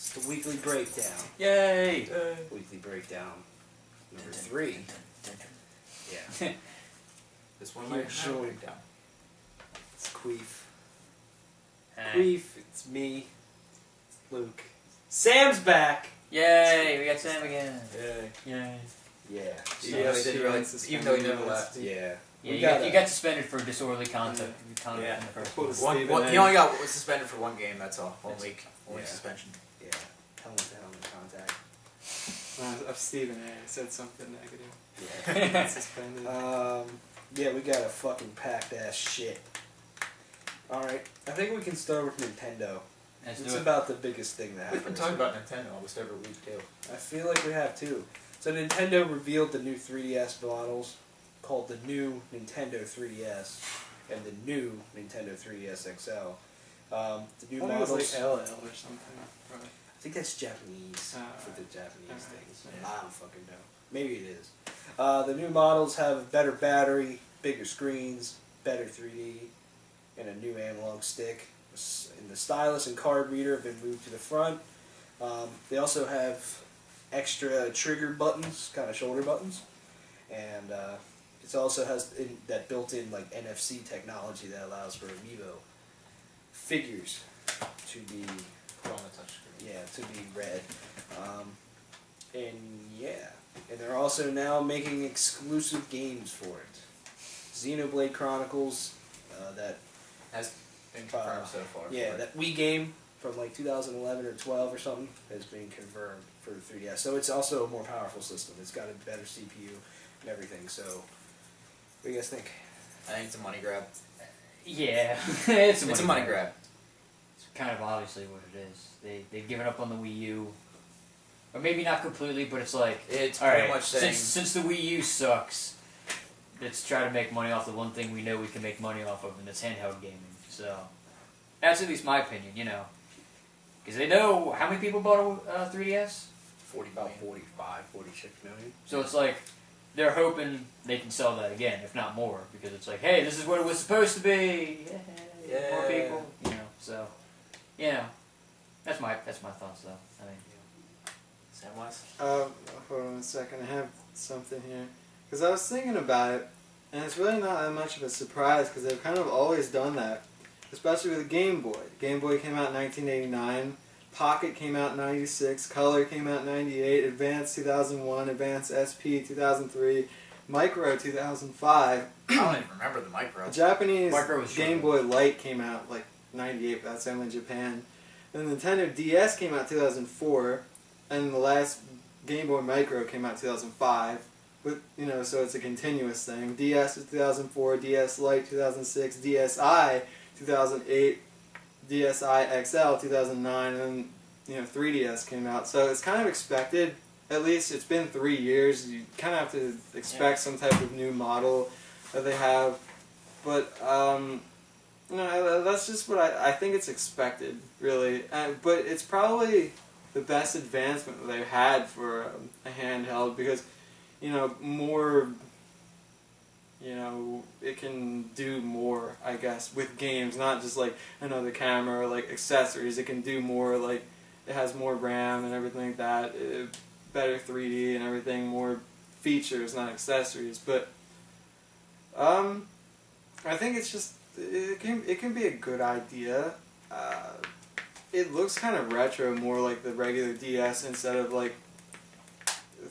It's the weekly breakdown. Yay! Weekly breakdown number 3. Yeah. This one might have a breakdown. It's Queef. Hey. Queef, it's me. It's Luke. Sam's back! Yay! We got Sam again. Yay. Yay. Yeah. Even though he didn't really, even though he never left. Yeah. Yeah, you got suspended for disorderly conduct. Yeah. In the first place. He only got suspended for 1 game, that's all. 1 week. 1 week suspension. Yeah. Helmet contact. Of Stephen A. said something negative. Yeah. Suspended. Yeah, we got a fucking packed ass shit. Alright, I think we can start with Nintendo. It's about the biggest thing that happened. We've been talking about Nintendo almost every week, too. I feel like we have, too. So Nintendo revealed the new 3DS models, called the new Nintendo 3DS, and the new Nintendo 3DS XL. The new models... It was like LL or something. Right. I think that's Japanese, for the Japanese right. things. Yeah. I don't fucking know. Maybe it is. The new models have better battery, bigger screens, better 3D, and a new analog stick. And the stylus and card reader have been moved to the front. They also have extra trigger buttons, kind of shoulder buttons, and it also has that built-in like NFC technology that allows for amiibo figures to be Put on the touchscreen. Yeah, to be read. And yeah, and they're also now making exclusive games for it. Xenoblade Chronicles, that Has been confirmed so far. yeah, that Wii game from like 2011 or 12 or something has been confirmed for the 3DS. So it's also a more powerful system. It's got a better CPU and everything. So, what do you guys think? I think it's a money grab. Yeah, It's a money grab. It's kind of obviously what it is. They've given up on the Wii U, or maybe not completely, but it's like It's all pretty right, much saying since the Wii U sucks, let's try to make money off the one thing we know we can make money off of, and it's handheld gaming. So that's at least my opinion, you know, because they know how many people bought a 3DS. About 45, 46 million. So it's like they're hoping they can sell that again, if not more, because it's like, hey, this is what it was supposed to be. Yeah, more people, you know. So, you know, that's my thoughts though. I mean, Samwise? Hold on a second. I have something here. Because I was thinking about it, and it's really not that much of a surprise because they've kind of always done that. Especially with the Game Boy. Game Boy came out in 1989. Pocket came out in 96. Color came out in 98. Advance 2001. Advance SP 2003. Micro 2005. I don't even remember the Micro. The Japanese was Game Boy Light came out like 98, but that's only in Japan. And the Nintendo DS came out 2004, and the last Game Boy Micro came out 2005. But, you know, so it's a continuous thing. DS is 2004, DS Lite 2006, DSi 2008, DSi XL 2009, and then, you know, 3DS came out. So it's kind of expected. At least it's been 3 years. You kind of have to expect some type of new model that they have. But, you know, that's just what I think it's expected, really. But it's probably the best advancement that they've had for a handheld because, you know, more, you know, it can do more, I guess, with games, not just like another camera or like accessories. It can do more, like, it has more RAM and everything like that, better 3D and everything, more features, not accessories. But, I think it's just, it can be a good idea. It looks kind of retro, more like the regular DS instead of like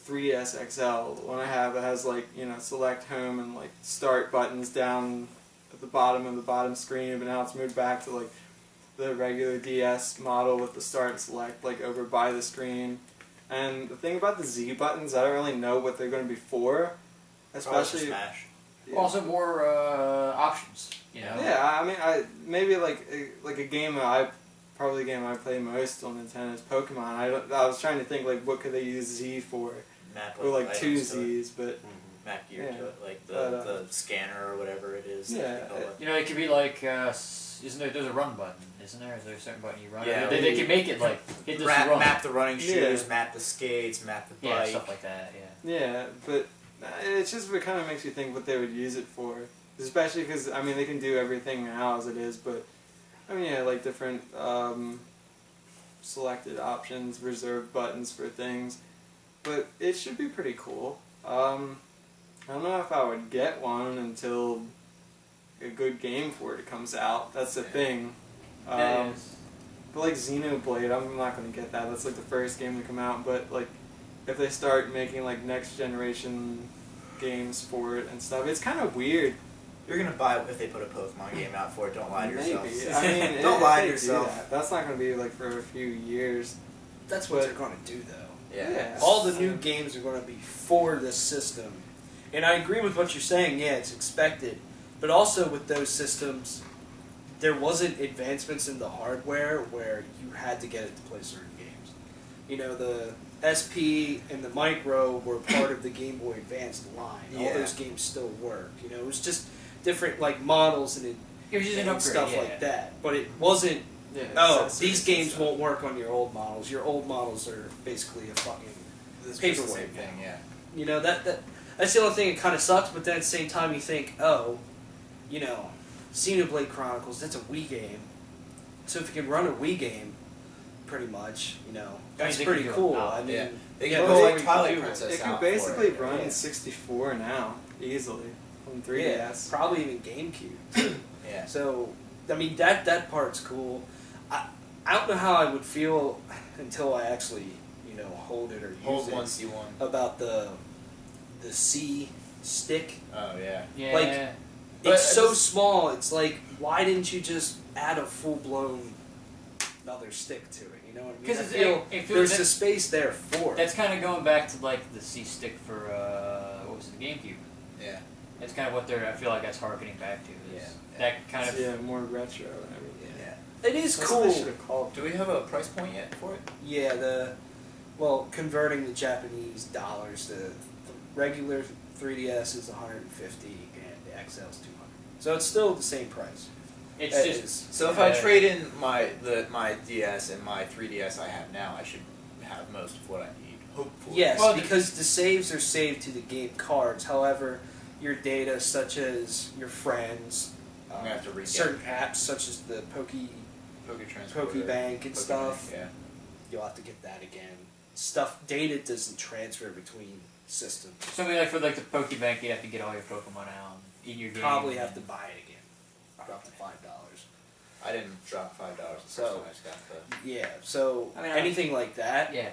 3DS XL. The one I have, it has like, you know, select home and like start buttons down at the bottom of the bottom screen, but now it's moved back to like the regular DS model with the start and select like over by the screen. And the thing about the Z buttons, I don't really know what they're going to be for, especially Smash. yeah. Also more options, you know. Yeah, I mean, maybe like a game that probably the game I play most on Nintendo is Pokémon. I was trying to think like what could they use Z for, Map or like two items to it. Z's, but Map gear Yeah. to it, like the scanner or whatever it is. Yeah. You know, it could be like, isn't there? There's a run button, isn't there? Is there a certain button you run? Yeah, they can make it like hit this run. Map the running shoes, Yeah. map the skates, map the bike. Yeah, stuff like that. Yeah. yeah, but it's just what kind of makes you think what they would use it for, especially because I mean they can do everything now as it is, but I mean yeah, like different selected options, reserved buttons for things, but it should be pretty cool. I don't know if I would get one until a good game for it comes out. That's the thing. But like Xenoblade, I'm not going to get that. That's like the first game to come out, but like if they start making like next generation games for it and stuff, it's kind of weird. You're gonna buy it if they put a Pokemon game out for it. Don't lie to yourself. Maybe. I mean, don't lie to do yourself. That's not going to be like for a few years. That's what they're going to do, though. Yeah. All the new games are going to be for this system. And I agree with what you're saying, yeah, it's expected. But also with those systems, there wasn't advancements in the hardware where you had to get it to play certain games. You know, the SP and the Micro were part of the Game Boy Advance line. Yeah. All those games still work. You know, it was just different like models and, It was just an and upgrade, stuff yeah. like that. But it wasn't, Yeah, oh, accessories these and games stuff. won't work on your old models. Your old models are basically a fucking It's just the paperweight same thing. Yeah. you know, that's the only thing that kind of sucks, but then at the same time you think, oh, you know, Xenoblade Chronicles, that's a Wii game. So if you can run a Wii game, pretty much, you know, that's they pretty can do it cool. now. I mean, Yeah. They you got know, both what like you Twilight can do. Princess It could out basically for it. run Yeah. 64 now, easily, on 3DS. Yeah, probably even GameCube, too. Yeah. So, I mean, that part's cool. I don't know how I would feel until I actually, you know, hold it or use Hold it one, see one. about the C stick. Oh yeah. Yeah. Like, But It's so this- small. It's like, why didn't you just add a full blown another stick to it? You know what I mean? 'Cause I it's- feel it feels there's that- the space there for it. That's kind of going back to like the C stick for what was it, the GameCube. Yeah. That's kind of what they're. I feel like that's harkening back to. Is Yeah. That kind of. Yeah, more retro and everything. Yeah. It is That's what cool. they should have called. Do we have a price point yet for it? Yeah, converting the Japanese dollars, the regular 3DS is 150 and the XL is 200. So it's still the same price. It's It just. is. So if I trade in my DS and my 3DS I have now, I should have most of what I need. Hopefully. Yes, Well, because the saves are saved to the game cards. However, your data, such as your friends, I'm gonna have to re-get certain apps such as the Pokebank and stuff, Yeah. you'll have to get that again. Data doesn't transfer between systems. Something like for like the Pokebank, you have to get all your Pokemon out in your game. Probably have to buy it again. Drop to $5. I didn't drop $5 the So- first time I just got the. Yeah, so I mean, anything like that. Yeah.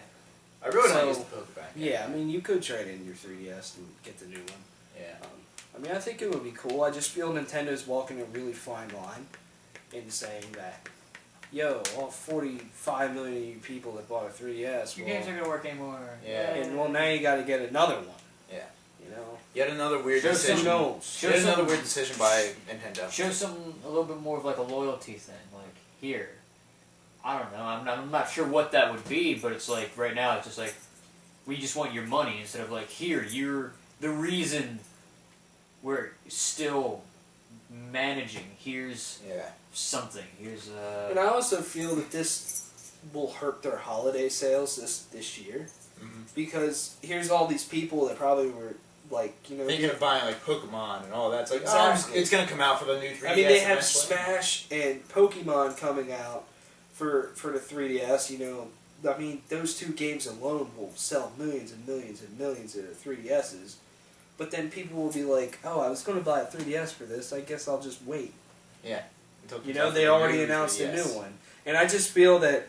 I really So- don't use the Pokebank. Yeah, I mean, you could trade in your 3DS and get the new one. Yeah. I mean, I think it would be cool. I just feel Nintendo's walking a really fine line in saying that, yo, all 45 million of you people that bought a 3DS, Your well, games aren't gonna work anymore. Yeah. and well, now you got to get another one. Yeah. You know, Yet another weird Show some decision. knows. Show Yet some- another weird decision by Nintendo. Show some a little bit more of like a loyalty thing. Like here, I don't know. I'm not sure what that would be, but it's like right now it's just like we just want your money instead of like here you're the reason we're still managing. Here's Yeah. something. Here's And I also feel that this will hurt their holiday sales this year, Mhm. because here's all these people that probably were like, you know, Thinking of buying like Pokemon and all that. It's like, Exactly. it's gonna come out for the new 3DS. I mean, they have eventually. Smash and Pokemon coming out for the 3DS. You know, I mean, those two games alone will sell millions and millions and millions of 3DSs. But then people will be like, "Oh, I was going to buy a 3DS for this. I guess I'll just wait." Yeah. Until it You comes know, out they for the already new announced a 3DS. new one, and I just feel that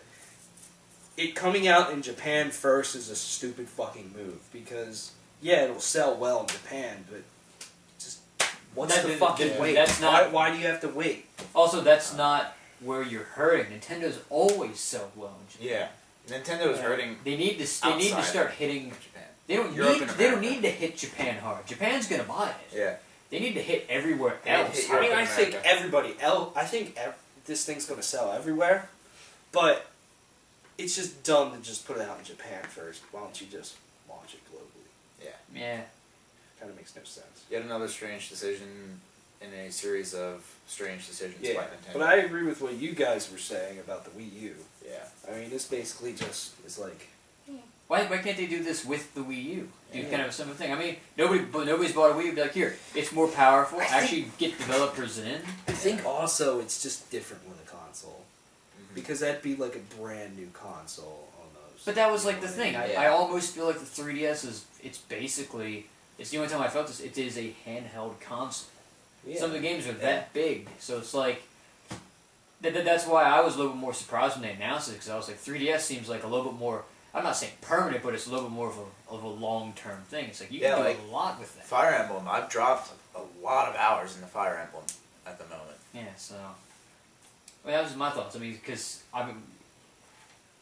it coming out in Japan first is a stupid fucking move, because yeah, it'll sell well in Japan, but just what's That- the fucking yeah. wait? That's not- why do you have to wait? also that's not where you're hurting. Nintendo's always so low in Japan. Yeah. Nintendo is Yeah. hurting They need to Outside. start hitting. Japan. They don't Europe need. and They don't America. need to hit Japan hard. Japan's gonna buy it. Yeah. They need to hit everywhere They need to else. hit I mean, Europe I and think America. everybody else. I think this thing's going to sell everywhere, but it's just dumb to just put it out in Japan first. Why don't you just launch it globally? Yeah. Kind of makes no sense. Yet another strange decision in a series of strange decisions by Yeah, Nintendo. but I agree with what you guys were saying about the Wii U. Yeah. I mean, this basically just is like, Why can't they do this with the Wii U? Do Yeah. kind of a similar thing. I mean, nobody's bought a Wii U. Be like, here, it's more powerful. I think- Actually, get developers in. I think also it's just different with a console. because that'd be like a brand new console almost. But that was like the thing. Yeah. I almost feel like the 3DS it's basically, it's the only time I felt this, it is a handheld console. Yeah. Some of the games are that big, so it's like, that's why I was a little bit more surprised when they announced it, because I was like, 3DS seems like a little bit more, I'm not saying permanent, but it's a little bit more of a long-term thing. It's like, you can do a lot with that. Fire Emblem, I've dropped a lot of hours in the Fire Emblem at the moment. Yeah, so, that was my thoughts. I mean, because,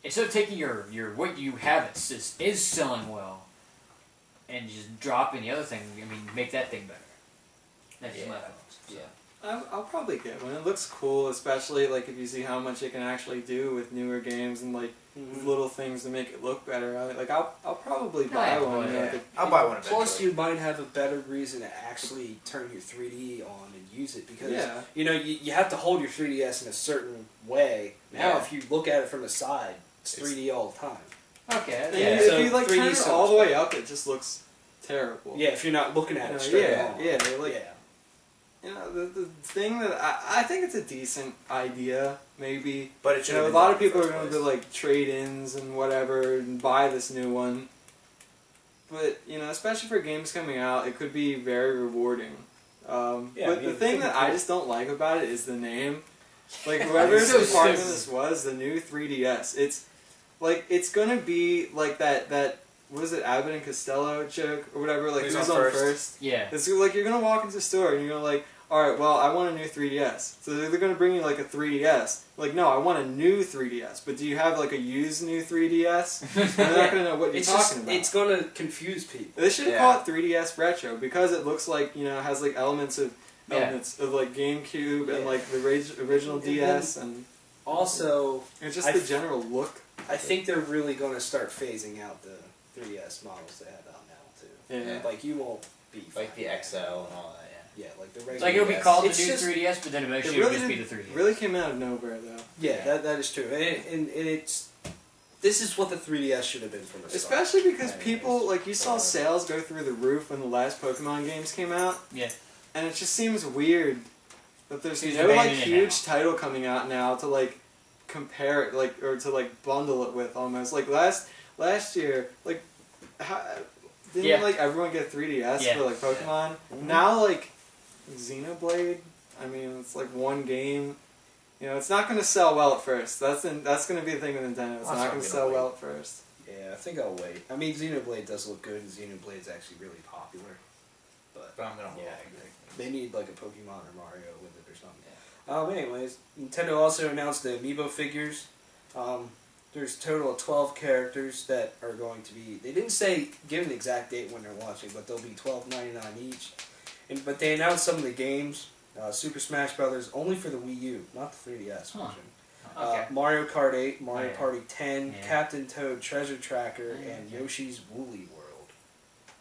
instead of taking your what you have is selling well, and just dropping the other thing, I mean, make that thing better. That's just my thoughts. So. Yeah. I'll probably get one. It looks cool, especially like if you see how much it can actually do with newer games and like little things to make it look better. I'll probably buy one. Yeah. I'll buy one eventually. Plus, you might have a better reason to actually turn your 3D on and use it because you know you have to hold your 3DS in a certain way. Now, if you look at it from the side, it's 3D all the time. Okay. And Yeah. if you like turn it all the way up, it just looks terrible. Yeah, if you're not looking at it straight on. You know, the thing that I think it's a decent idea, maybe. But it should. A lot of people are going to do like trade-ins and whatever and buy this new one. But you know, especially for games coming out, it could be very rewarding. But the thing that I just don't like about it is the name. Like whoever's department this was, the new 3DS. It's like it's gonna be like that. What was it, Abbott and Costello joke or whatever? Like who's on first? Yeah. It's like you're gonna walk into the store and you're gonna like, all right, well, I want a new 3DS. So they're gonna bring you like a 3DS. Like, no, I want a new 3DS. But do you have like a used new 3DS? They're not gonna know what you're talking about. It's gonna confuse people. They should call it 3DS Retro because it looks like has like elements of like GameCube and like the original DS and also it's just the general look. I think they're really gonna start phasing out the 3DS models they have out now too. Yeah. Like you won't be like the XL and all that. Yeah, like the regular. It's like it'll be called the new just, 3DS, but then eventually it'll just be the 3DS. It really came out of nowhere though. Yeah, that is true, and it's. This is what the 3DS should have been from the start. Especially because people, like, you saw sales go through the roof when the last Pokemon games came out. Yeah. And it just seems weird that there's no, like, huge title coming out now to, like, compare it, like, or to, like, bundle it with almost. Like, last year, like, didn't, like, everyone get 3DS for, like, Pokemon? Yeah. Now, like, Xenoblade, I mean, it's, like, one game. You know, it's not going to sell well at first. That's going to be the thing with Nintendo. It's not going to sell well at first. Yeah, I think I'll wait. I mean, Xenoblade does look good, and Xenoblade's actually really popular. But I'm going to hold they need, like, a Pokemon or Mario with it or something. Anyways, Nintendo also announced the Amiibo figures. There's a total of 12 characters that are going to be... They didn't give an exact date when they're launching, but they'll be $12.99 each. But they announced some of the games. Super Smash Brothers only for the Wii U, not the 3DS version. Okay. Mario Kart 8, Mario Party 10, Captain Toad Treasure Tracker, and Yoshi's Woolly World.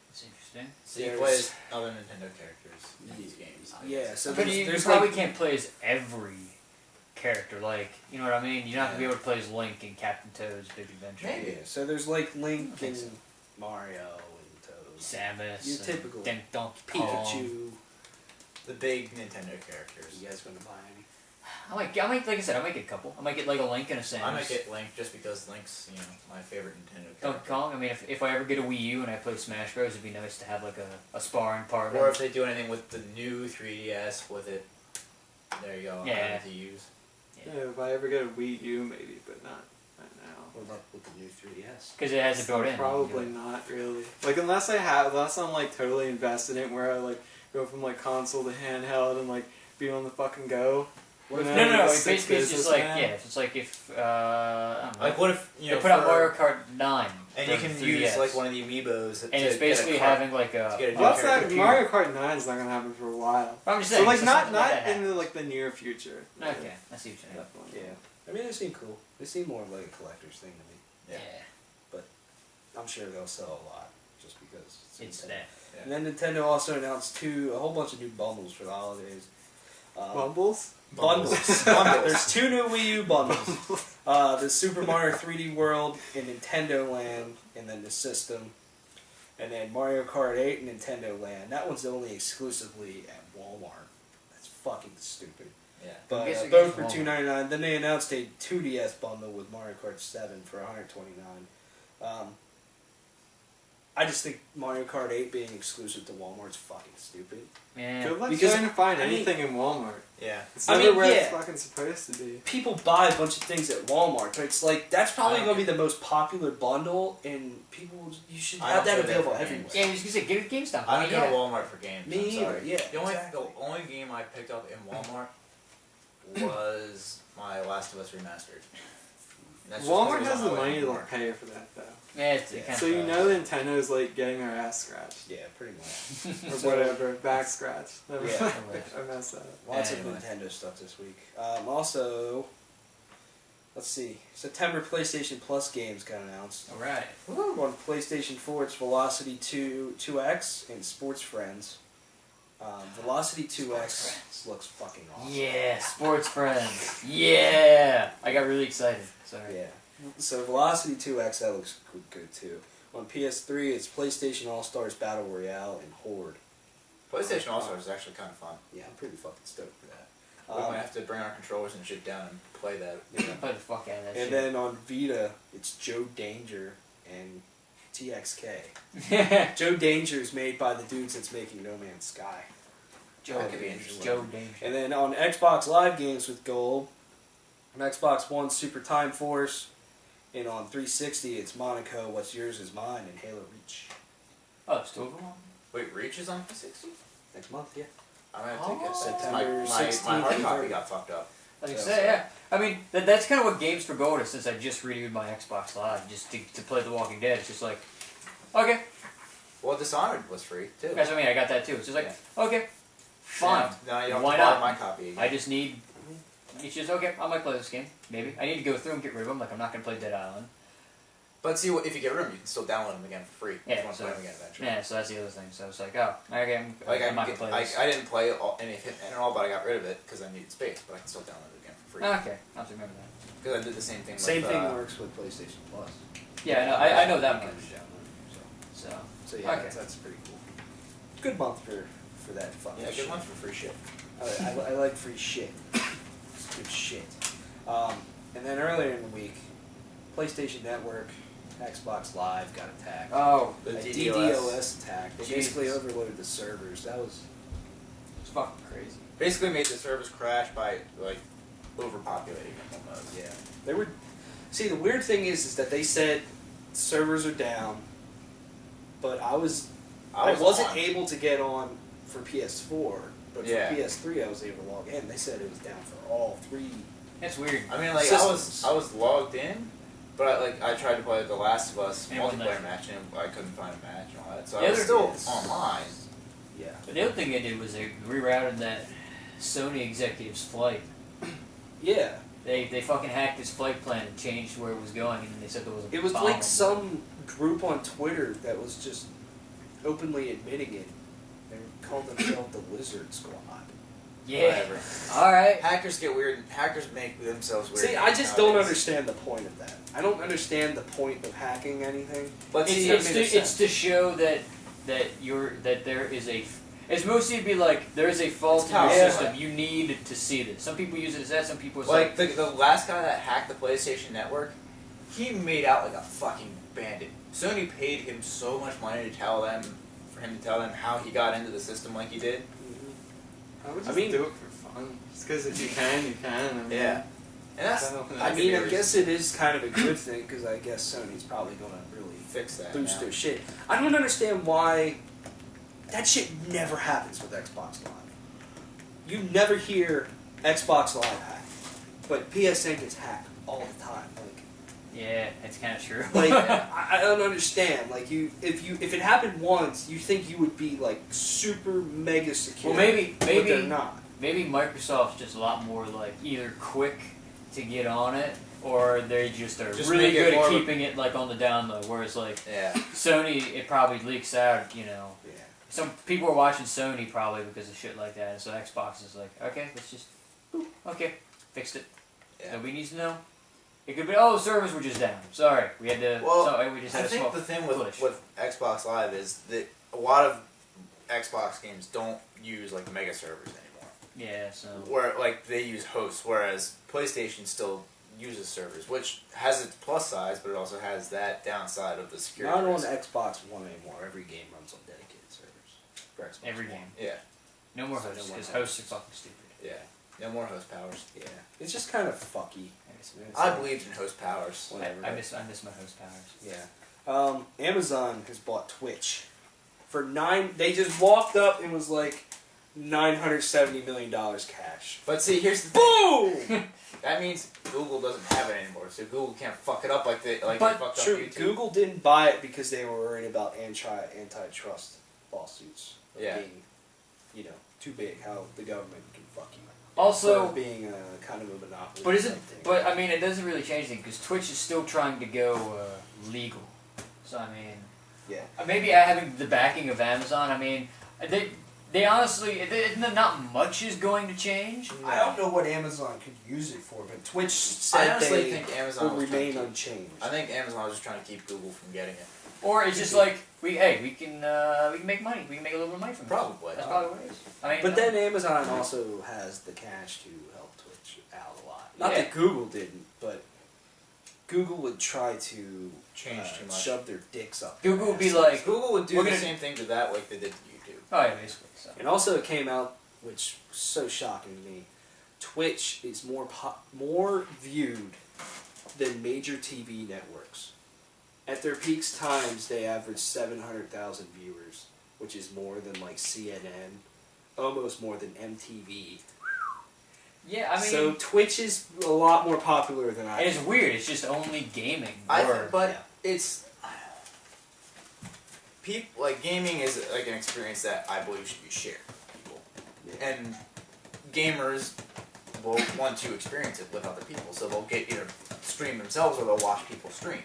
That's interesting. So you play as other Nintendo characters in these games. Yeah, so but you probably can't play as every character, like, you know what I mean? You're not going to be able to play as Link in Captain Toad's Big Adventure. Maybe. Yeah, so there's like Link and Mario and Toad. Samus. Your typical Donkey Pikachu. The big Nintendo characters. You guys gonna buy any? I might, like I said, I might get a couple. I might get like a Link and a Samus. I might get Link just because Link's, my favorite Nintendo character. Donkey Kong. I mean, if I ever get a Wii U and I play Smash Bros, it'd be nice to have like a sparring partner. Or if they do anything with the new 3DS with it, there you go. Yeah. To use. Yeah, if I ever get a Wii U, maybe, but not now. What about with the new 3DS? Because it has it built in. Probably not really. Like unless I'm like totally invested in it, where I like go from like console to handheld and like be on the fucking go. No. It's basically just like it's like if I don't know, like what if they put out Mario Kart 9 and you can use like one of the amiibos, and it's basically having like a. Well, that's not Mario Kart 9 is not gonna happen for a while. I'm just saying, so like not in the, like the near future. Okay, I see what you're saying. Yeah, I mean they seem cool. They seem more like a collector's thing to me. Yeah. But I'm sure they'll sell a lot just because it's that. And then Nintendo also announced a whole bunch of new bundles for the holidays. Bundles? Bundles. There's 2 new Wii U bundles. The Super Mario 3D World in Nintendo Land, and then the system. And then Mario Kart 8 in Nintendo Land. That one's only exclusively at Walmart. That's fucking stupid. Yeah. But guess it both goes for $2.99. Then they announced a 2DS bundle with Mario Kart 7 for $129. I just think Mario Kart 8 being exclusive to Walmart is fucking stupid. Yeah. Good luck Because, trying to find I mean- anything in Walmart. Yeah. It's I never mean, where yeah. it's fucking supposed to be. People buy a bunch of things at Walmart, but it's like that's probably I don't going to be the most popular bundle, and you should I have don't that go there available for everywhere. games. Yeah, I was gonna say, give it GameStop. I don't go yeah. to Walmart for games. Me I'm either, sorry. yeah, The only exactly. the only game I picked up in Walmart was my Last of Us Remastered. And that's just 'cause it Walmart was has on the my way money to to like, work. pay for that though. Yeah, it's Yeah. kind So you know Nintendo's like getting their ass scratched. Yeah, pretty much. Or So- whatever, back scratched. Yeah. I messed that up. Lots Anyway. of Nintendo stuff this week. Also, let's see. September PlayStation Plus games got announced. All right. On PlayStation 4, it's Velocity 2X and Sports Friends. Velocity 2X looks fucking awesome. Yeah, Sports Friends. Yeah, I got really excited. Sorry. Yeah. So Velocity 2X, that looks good too. On PS3, it's PlayStation All-Stars Battle Royale and Horde. PlayStation All-Stars is actually kind of fun. Yeah, I'm pretty fucking stoked for that. We might have to bring our controllers and shit down and play that. Yeah, play the fuck out of that And shit. then on Vita, it's Joe Danger and TXK. Joe Danger is made by the dudes that's making No Man's Sky. Joe, That could be interesting. Joe Danger. And then on Xbox Live games with Gold, on Xbox One, Super Time Force, and on 360, it's Monaco, What's Yours Is Mine, and Halo Reach. Oh, it's two of them? Wait, Reach is on 360? Next month, yeah. I'm gonna have to take a September my 16th hard and copy 30th. got fucked up. Like I So- say, yeah. I mean, that's kind of what Games for Gold is, since I just renewed my Xbox Live, just to play The Walking Dead. It's just like, okay. Well, Dishonored was free too. That's what I mean, I got that too. It's just like, okay, fine. Now you don't Why have to buy not? my copy again. I just need, it's just, okay, I might play this game, maybe. I need to go through and get rid of them, like I'm not going to play Dead Island. But see, if you get rid of them, you can still download them again for free. Yeah, if you want to so- play them again eventually. Yeah, so that's the other thing. So it's like, oh, okay, I'm not going to play this. I didn't play any of it at all, but I got rid of it because I needed space. But I can still download it again for free. Okay, I have to remember that. Because I did the same thing. Same with, thing works with PlayStation Plus. Yeah, no, I know that You much. can download it, So, So yeah, Okay. that's pretty cool. Good month for that fucking Yeah, shit. good one for free shit. I like free shit. It's good shit. And then earlier in the week, PlayStation Network, Xbox Live got attacked. oh, The A DDoS. DDoS attack. They basically Jesus. overloaded the servers. That was it's fucking crazy. Basically made the servers crash by like overpopulating them almost. yeah. They were. See, the weird thing is that they said servers are down, but I wasn't on. able to get on for PS4, but Yeah. for PS3 I was able to log in. They said it was down for all three. That's weird. I mean, like Systems. I was logged in, but I tried to play The Last of Us And it wasn't multiplayer that. match and I couldn't find a match and all that. So The I was other still is- online. Yeah. But the other thing they did was they rerouted that Sony executive's flight. Yeah. They fucking hacked his flight plan and changed where it was going, and then they said there was a It was bomb like on some group on Twitter that was just openly admitting it. They called themselves the Lizard Squad. Yeah. Whatever. All right. Hackers get weird. Hackers make themselves weird. See, I just don't nowadays. understand the point of that. I don't understand the point of hacking anything. But see, It's to show that there is a. It's mostly to be like there is a fault in your Yeah. system. You need to see this. Some people use it as that. Some people it's like the last guy that hacked the PlayStation Network, he made out like a fucking bandit. Sony paid him so much money to tell them, for him to tell them how he got into the system like he did. I would I just mean- do it for fun. Just because if you can, you can. I mean, Yeah, and that's. I don't know. I that mean, could I be guess it is kind of a good thing because I guess Sony's probably going to really fix that. boost now. their shit. I don't understand why that shit never happens with Xbox Live. You never hear Xbox Live hacked, but PSN gets hacked all the time. yeah, it's kind of true. Like I don't understand. Like if it happened once, you think you would be like super mega secure. Well, maybe but they're not. maybe Microsoft's just a lot more like either quick to get on it, or they just are Just really make it good more at of a- keeping it like on the down low. Whereas like Yeah. Sony, it probably leaks out. You know, Yeah. some people are watching Sony probably because of shit like that. And so Xbox is like, okay, let's just, boop, okay, fixed it. Yeah. Nobody needs to know. It could be, oh, servers were just down. Sorry, we had to. Well, we just I had a think small the thing glitch. with Xbox Live is that a lot of Xbox games don't use like mega servers anymore. Yeah, so where like they use hosts, whereas PlayStation still uses servers, which has its plus sides, but it also has that downside of the security. Not on risk. Xbox One anymore. Every game runs on dedicated servers. For Xbox every One. game. Yeah, No more So hosts, no more because hosts. hosts are fucking stupid. yeah. No more host powers. Yeah, it's just kind of fucky. It's I like, believed in host powers. Whatever. I miss my host powers. Yeah. Amazon has bought Twitch for They just walked up and was like $970 million cash. But see, here's the thing. Boom. That means Google doesn't have it anymore, so Google can't fuck it up like they But fucked True. up YouTube. Google didn't buy it because they were worried about antitrust lawsuits. Yeah. Being, too big. How the government can fuck you. Also, For being kind of a monopoly. but type thing. But I mean, it doesn't really change anything because Twitch is still trying to go legal. So I mean, yeah. maybe having the backing of Amazon. I mean, they honestly, not much is going to change. I don't know what Amazon could use it for, but Twitch I said honestly they think Amazon will was trying remain to keep, unchanged. I think Amazon was just trying to keep Google from getting it. Or it's just like we can make money. We can make a little bit of money from this. Probably. That's probably what it is. I mean, But then Amazon also has the cash to help Twitch out a lot. Not that Google didn't, but Google would try to Change too much. shove their dicks up. Google would be asses. like, Google would do We're the gonna- same thing to that like they did to YouTube. oh yeah, basically. So. And also it came out, which was so shocking to me, Twitch is more viewed than major TV networks. At their peaks times, they average 700,000 viewers, which is more than like CNN, almost more than MTV. Yeah, I mean, So Twitch is a lot more popular than I and it's think. weird. It's just only gaming. But it's like gaming is like an experience that I believe should be shared with people, and gamers will want to experience it with other people, so they'll get either stream themselves or they'll watch people stream.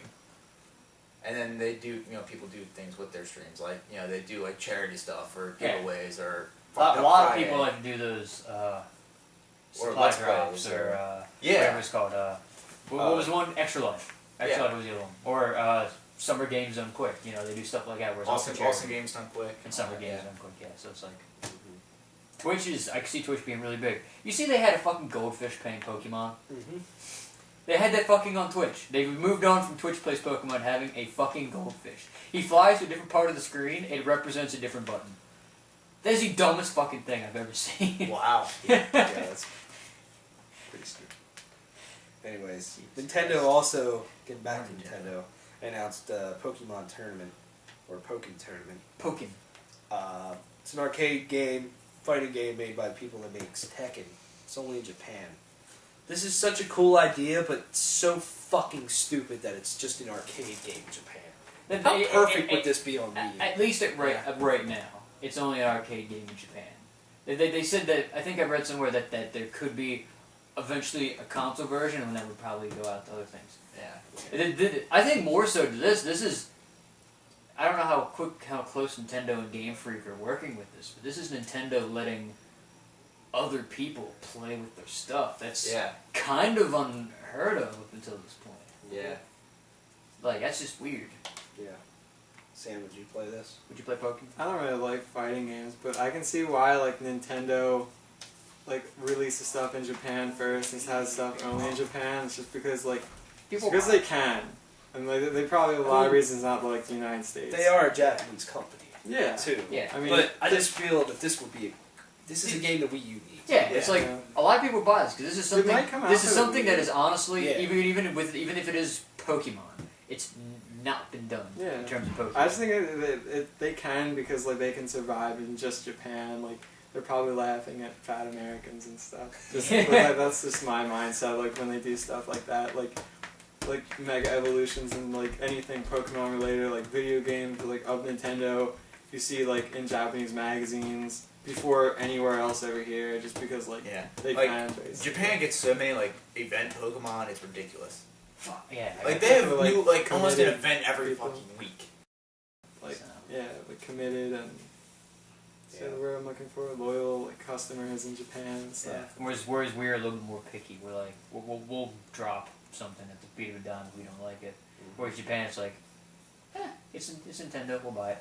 And then they do, people do things with their streams, like they do like charity stuff or giveaways or. a lot of people like to do those Or supply Let's drops Plays or yeah. whatever it's called. What was one? Extra Life. Extra Yeah. Life was the other one. Or Summer Games Done Quick. They do stuff like that where it's all for charity. Awesome Games Done Quick. And Summer Games Done Quick, yeah. So it's like Twitch is. I can see Twitch being really big. You see, they had a fucking goldfish playing Pokemon. Mm-hmm. They had that fucking on Twitch. They've moved on from Twitch Plays Pokemon having a fucking goldfish. He flies to a different part of the screen. It represents a different button. That is the dumbest fucking thing I've ever seen. Wow. Yeah, that's pretty stupid. Anyways, Nintendo also, getting back to Nintendo, announced Pokemon Tournament, or Pokken Tournament. Pokken. It's an arcade game, fighting game made by the people that makes Tekken. It's only in Japan. This is such a cool idea, but so fucking stupid that it's just an arcade game in Japan. How perfect would this be on Wii? At least right now, it's only an arcade game in Japan. They said that, I think I read somewhere that there could be eventually a console version, and that would probably go out to other things. Yeah. I think more so to this is, I don't know how close Nintendo and Game Freak are working with this, but this is Nintendo letting other people play with their stuff. That's kind of unheard of up until this point. Yeah. Like, that's just weird. Yeah. Sam, would you play this? Would you play Pokken? I don't really like fighting games, but I can see why like Nintendo releases stuff in Japan first and has stuff only in Japan. It's just because because they can, and they probably have a lot of reasons not to like the United States. They are a Japanese company. Yeah. Too. Yeah. I mean, But I just feel that this is a game that Wii U needs. Yeah, it's like a lot of people buy this because this is something. might come out This is for the something Wii that U. is honestly Yeah. even if it is Pokemon, it's not been done Yeah. in terms of Pokemon. I just think they can because they can survive in just Japan. They're probably laughing at fat Americans and stuff. Just, that's just my mindset. When they do stuff like that, like Mega Evolutions and anything Pokemon related, video games of Nintendo, you see in Japanese magazines before anywhere else over here, just because they can. Basically. Japan gets so many event Pokemon, it's ridiculous. Yeah. They have new almost an committed event every people. fucking week. Committed and the word I'm looking for, loyal customers in Japan and stuff. Yeah. Whereas we're a little bit more picky. We're like we'll drop something at the beat of a dime if we don't like it. Whereas Japan, it's like, it's Nintendo, we'll buy it.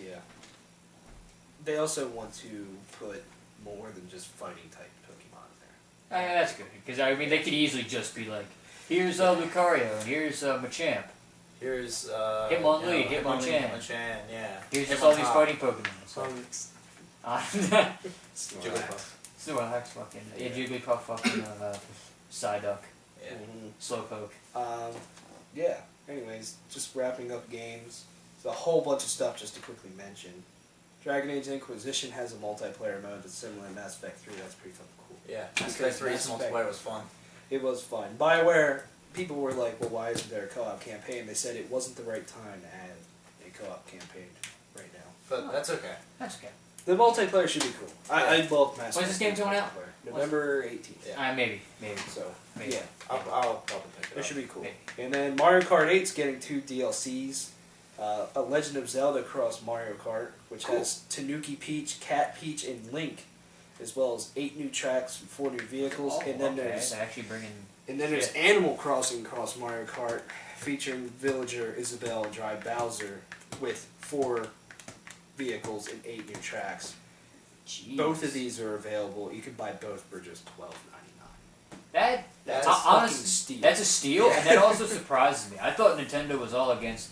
Yeah. They also want to put more than just fighting type Pokemon in there. That's good, because I mean they could easily just be like, here's Lucario, and here's Machamp. Here's Hitmonlee, Hitmonchan. Hitmonchan, yeah. Here's just all these fighting Pokemon. So, Jigglypuff. Snorlax, fucking Jigglypuff, fucking Psyduck, Yeah. Slowpoke. Yeah. Anyways, just wrapping up games. There's a whole bunch of stuff just to quickly mention. Dragon Age Inquisition has a multiplayer mode that's similar to Mass Effect 3. That's pretty fucking cool. Yeah. Mass Because Effect 3's Mass Effect- multiplayer was fun. It was fun. BioWare, people were like, well, why isn't there a co-op campaign? They said it wasn't the right time to add a co-op campaign right now. But that's okay. That's okay. The multiplayer should be cool. I love Mass Effect. When's this game coming out? multiplayer. November 18th. Yeah. Maybe. So, Maybe. yeah. I'll probably pick it That up. should be cool. Maybe. And then Mario Kart 8's getting 2 DLCs. A Legend of Zelda Cross Mario Kart, which has Tanuki Peach, Cat Peach, and Link, as well as 8 new tracks, 4 new vehicles, and then there's They're actually bringing. there's Animal Crossing Cross Mario Kart, featuring villager Isabelle and Dry Bowser, with 4 vehicles and 8 new tracks. Jeez. Both of these are available. You can buy both for just $12.99. That's a fucking honestly steal. That's a steal, and that also surprises me. I thought Nintendo was all against.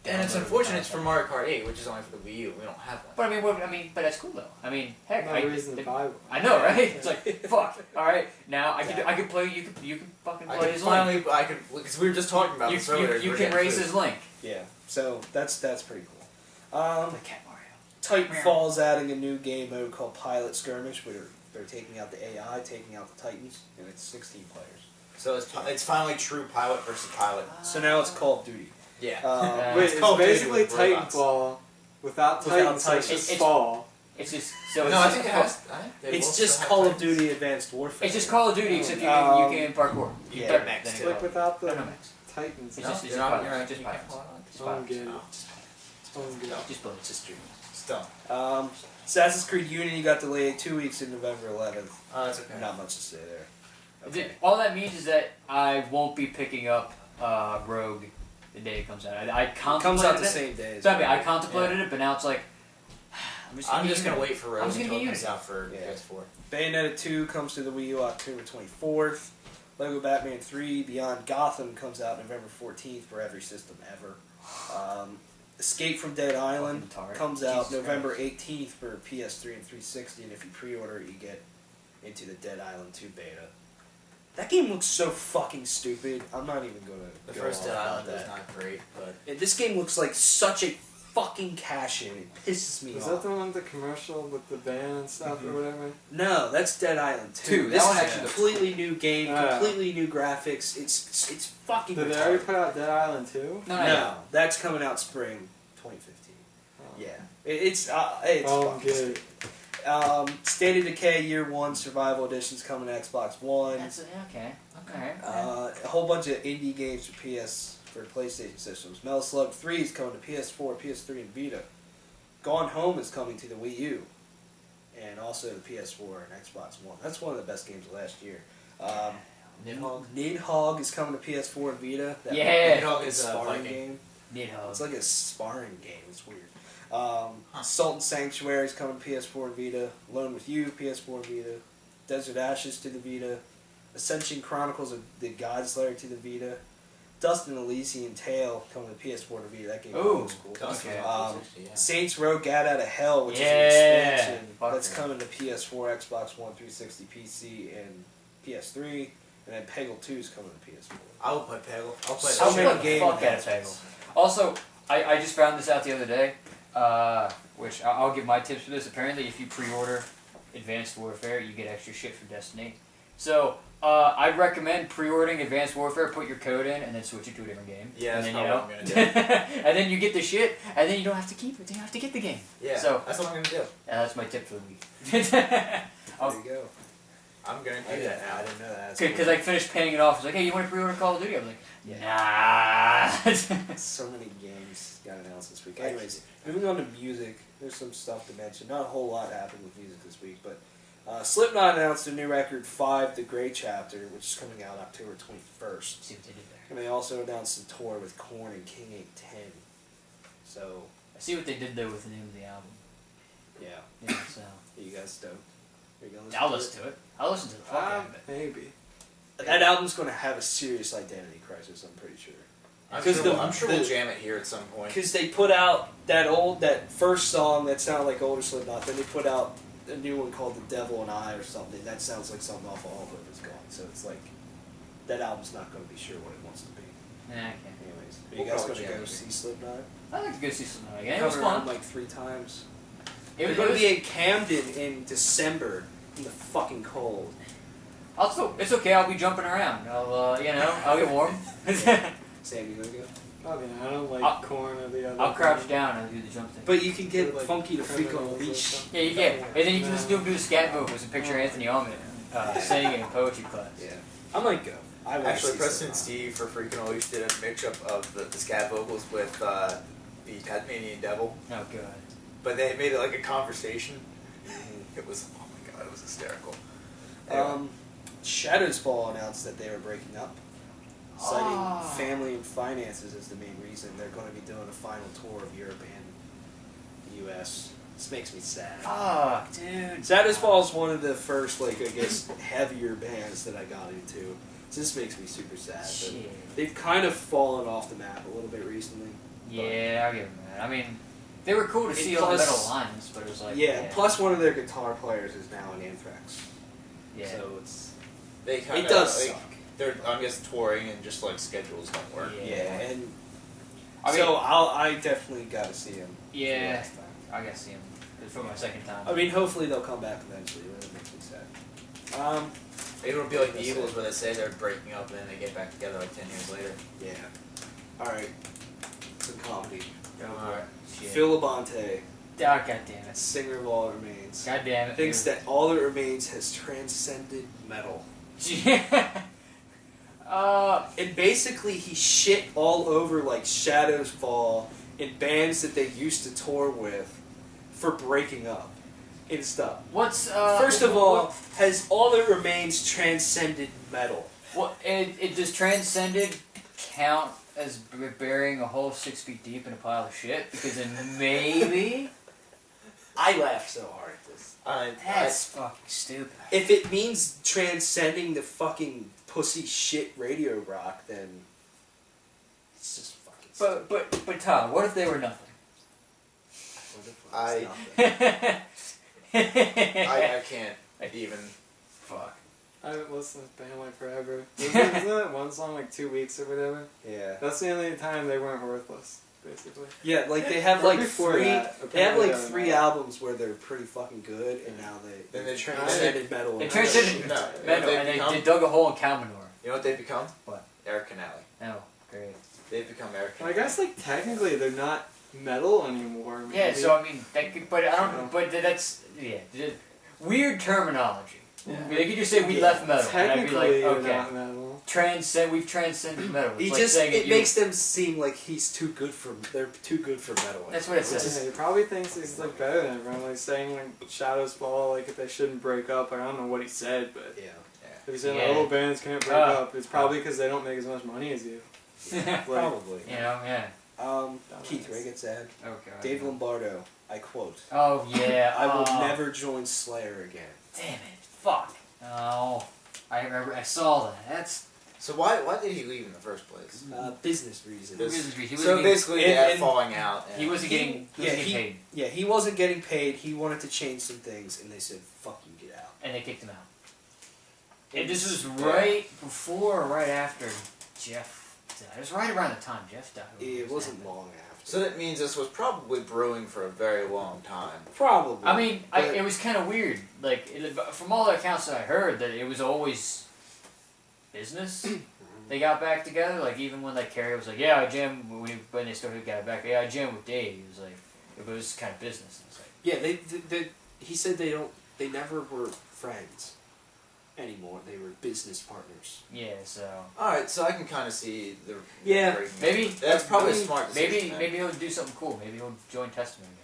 And it's downloading unfortunate it's for content. Mario Kart 8, which is only for the Wii U. We don't have one. But but that's cool though. I mean, heck, No reason to buy one. I know, right? It's like fuck. All right, now I could play. You can fucking I play could his finally, Link. because we were just talking about this earlier. You We're can getting raise food. his Link. Yeah, so that's pretty cool. The Cat Mario. Titanfall's adding a new game mode called Pilot Skirmish, where they're taking out the AI, taking out the Titans, and it's 16 players. So it's finally true pilot versus pilot. So now it's Call of Duty. Yeah. Wait, It's it's Call of Duty basically with robots. Titanfall without Titans, so it's just It's- Fall. It's just so. No, it's I think it has. It's just Call of Duty Advanced Warfare. It's just Call of Duty, except you can parkour. Yeah. You They're can- next then to it it. Like without the No, no, Max. Titans. It's No, just you're not. pilots. You're right. Just You can't pilots. hold on. Just I don't pilots. get it. No. I don't get it. Just bullets. Just stream. Still. Assassin's Creed Unity got delayed 2 weeks in November 11th. Oh, that's okay. Not much to say there. Okay. All that means is that I won't be picking up Rogue the day it comes out. I It contemplated comes out the it. same day. So I mean, I contemplated it, but now it's like I'm just gonna wait for I'm Rogue just gonna until it get comes Unity. out for Yeah. PS4. Bayonetta 2 comes to the Wii U October 24th. Lego Batman 3 Beyond Gotham comes out November 14th for every system ever. Escape from Dead Island Fucking retard. comes out Jesus November Christ. 18th for PS3 and 360, and if you pre-order it, you get into the Dead Island 2 beta. That game looks so fucking stupid. I'm not even gonna. The go first on Dead about Island that. is not great, but This game looks like such a fucking cash-in. It pisses me Is off. that the one with the commercial with the band and stuff Mhm. or whatever? No, that's Dead Island 2. Two, This that is one a actually looks completely new game, Yeah. completely new graphics. It's fucking Did they retarded. already put out Dead Island 2? No, that's coming out spring 2015. Oh. Yeah, it's Oh, fucking good. stupid. State of Decay Year 1 Survival Edition's coming to Xbox One. That's okay. Okay. A whole bunch of indie games for PlayStation systems. Metal Slug 3 is coming to PS4, PS3, and Vita. Gone Home is coming to the Wii U, and also the PS4 and Xbox One. That's one of the best games of last year. Nidhogg. Nidhogg is coming to PS4 and Vita. That Yeah. Nidhogg is a sparring Viking. game. Nidhogg. It's like a sparring game. It's weird. Salt and Sanctuary is coming to PS4 and Vita. Alone with You, PS4 and Vita. Desert Ashes to the Vita. Ascension Chronicles of the Godslayer to the Vita. Dust and Elysian Tale coming to PS4 and Vita. That game Ooh, looks cool. Dust Okay. yeah. Saints Row Gat Out of Hell, which Yeah, is an expansion fuck that's yeah. coming to PS4, Xbox One, 360, PC, and PS3. And then Peggle 2 is coming to PS4. I will play Peggle. I'll play So that. many Fuck game out of enhancements. Peggle. Also, I just found this out the other day, which I'll give my tips for this. Apparently, if you pre-order Advanced Warfare, you get extra shit for Destiny. So, I'd recommend pre-ordering Advanced Warfare, put your code in, and then switch it to a different game. Yeah, and that's then, probably what I'm gonna do. and then you get the shit, and then you don't have to keep it. Then you have to get the game. Yeah, So- that's what I'm gonna do. That's my tip for the week. There you go. I'm gonna I do didn't, that I now. didn't know that. Because I finished paying it off. It's like, hey, you want to pre-order Call of Duty? I'm like, nah. So many games got announced this week. Anyways, moving on to music, there's some stuff to mention. Not a whole lot happened with music this week, but Slipknot announced a new record, 5, The Grey Chapter, which is coming out October 21st. See what they did there. And they also announced a tour with Korn and King 810. So, I see what they did though with the name of the album. yeah. Yeah, so. Are you guys stoked? Are you gonna I'll listen to it. I'll listen to the fuck out of it. Maybe. That album's going to have a serious identity crisis, I'm pretty sure. I'm sure we'll jam it here at some point. Because they put out that first song that sounded like older Slipknot, then they put out a new one called The Devil and I or something. That sounds like something off All Hope Is Gone. So it's like, that album's not going to be sure what it wants to be. Yeah, okay. Anyways, are We'll you guys probably going to jam go it. see Slipknot? I like to go see Slipknot again. They It was covered around fun. like 3 times. It They're was, going to be in Camden in December in the fucking cold. it's okay. I'll be jumping around. I'll get warm. Sam, you going to go? Probably not. I don't like corn or the other. I'll crouch down and do the jump thing. But you can get Like Funky to Freak on the criminals or Beach. something. Yeah, you can. And then you can just do the scat vocals and picture Anthony Almond singing in poetry class. Yeah. I might go. I would Actually, see Preston and Slipknot. Steve for Freaking Always did a mix-up of the scat vocals with the Tasmanian Devil, Oh god. but they made it like a conversation. It was, oh my god, it was hysterical. Anyway. Shadows Ball announced that they were breaking up, citing Ah. family and finances as the main reason. They're going to be doing a final tour of Europe and the U.S. This makes me sad. Fuck, dude. Shadows Ball is one of the first, like, I guess, heavier bands that I got into. So this makes me super sad. But Shit. they've kind of fallen off the map a little bit recently. Yeah, I'll give them that. I mean, they were cool to And see on the plus- metal lines, but it was like Yeah, plus one of their guitar players is now in Anthrax. yeah. So it's... They kind It of, does like, suck. they're, I'm guessing, touring and just like schedules don't work. Yeah. Yeah, and I mean- so I definitely got to see him. for the Yeah. last time. I gotta see him for my second time. I mean, hopefully they'll come back eventually. But it makes me sad. Maybe it'll be like the Eagles where they say they're breaking up and then they get back together like 10 years later. Yeah. All right. Some comedy. Go for Alright. it. Shit. Phil Labonte, God damn it. singer of All That Remains, God damn it. thinks that All That Remains has transcended metal. And basically, he shit all over like Shadows Fall in bands that they used to tour with for breaking up and stuff. What's First of all, has All That Remains transcended metal? what it does transcended count as burying a hole 6 feet deep in a pile of shit? Because then maybe I laugh so hard at this. that's fucking stupid. If it means transcending the fucking pussy shit radio rock, then it's just fucking stupid. But Tom, what if they were nothing? What the fuck I- is nothing? I can't even. Fuck. I haven't listened to this band like forever. Isn't that one song like 2 weeks or whatever? Yeah. That's the only time they weren't worthless, basically. Yeah, like they have Or like before three. that, They have like apparently 3 they're albums where they're pretty fucking good, and now Then they they transcended metal. They and transcended No, metal, they've and become- they dug a hole in cow manure. You know what they've become? What? Eric Canale. Oh, great. They've become Eric Well, I Canale. guess like technically they're not metal anymore. Maybe. Yeah, so I mean, that could, but I don't. But that's weird terminology. Yeah. They could just say we left metal, and I'd be Technically, like, they're okay, not metal. we've transcended metal. It's He like just saying it you- makes them seem like he's too good for. They're too good for metal. That's what it Which says. is- Yeah, he probably thinks he's like better than everyone. Like saying like Shadows Fall, like if they shouldn't break up. Like, I don't know what he said, but Yeah. if he said Yeah. like, oh, bands can't break up, it's probably because they don't make as much money as you. Like, Probably. You know, yeah. Keith Ray gets sad. Okay. Dave Lombardo, I quote, Oh yeah. I will oh, never join Slayer again. Damn it! Fuck. Oh, I remember. I saw that. That's So why did he leave in the first place? Business reasons. he was So getting, basically, they had and- falling out. he wasn't getting paid, Yeah, he wasn't getting paid. He wanted to change some things, and they said, fuck you, get out. and they kicked him out. And this was right before or right after Jeff died. It was right around the time Jeff died. It wasn't long after. So that means this was probably brewing for a very long time. Probably. I mean, but- it was kind of weird. Like, from all the accounts that I heard, that it was always business. They got back together. Like, even when like Carrie was like, "Yeah, I jammed when they started got back. Yeah, I jammed with Dave." He was like, it was kind of business. And it's like, Yeah, he said they never were friends anymore. They were business partners. yeah. So All right, so I can kind of see the Yeah, breaking up. maybe That's probably a maybe- smart decision. then. Maybe he'll do something cool. Maybe he'll join Testament again.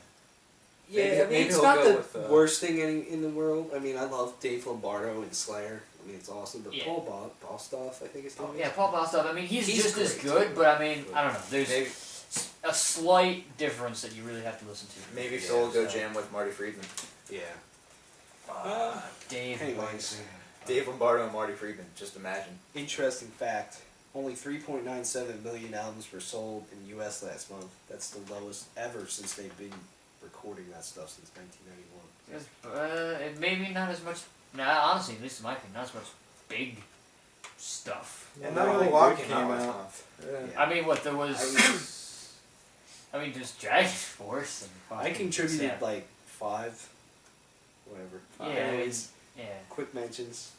Yeah, Maybe- I mean, maybe it's he'll not go the with, worst thing in the world. I mean, I love Dave Lombardo and Slayer. I mean, it's awesome. But Yeah. Paul Bostaph, I think his name is. Yeah, Paul Bostaph. I mean, he's just as great, good, too. but I mean, I don't know. There's Maybe a slight difference that you really have to listen to. maybe Yeah, Phil will go so- jam with Marty Friedman. Yeah. Dave. anyways. Dave Lombardo and Marty Friedman. Just imagine. Interesting fact. Only 3.97 million albums were sold in the U.S. last month. That's the lowest ever since they've been recording that stuff since 1991. It maybe not as much. Nah, honestly, at least in my opinion, not as much big stuff. And Not not only only Walk Good came out came last out. month. Yeah. I mean, what there was. I mean, just Dragon Force and. I fucking contributed Seth. like 5, whatever. Yeah, Anyways, yeah. quick mentions.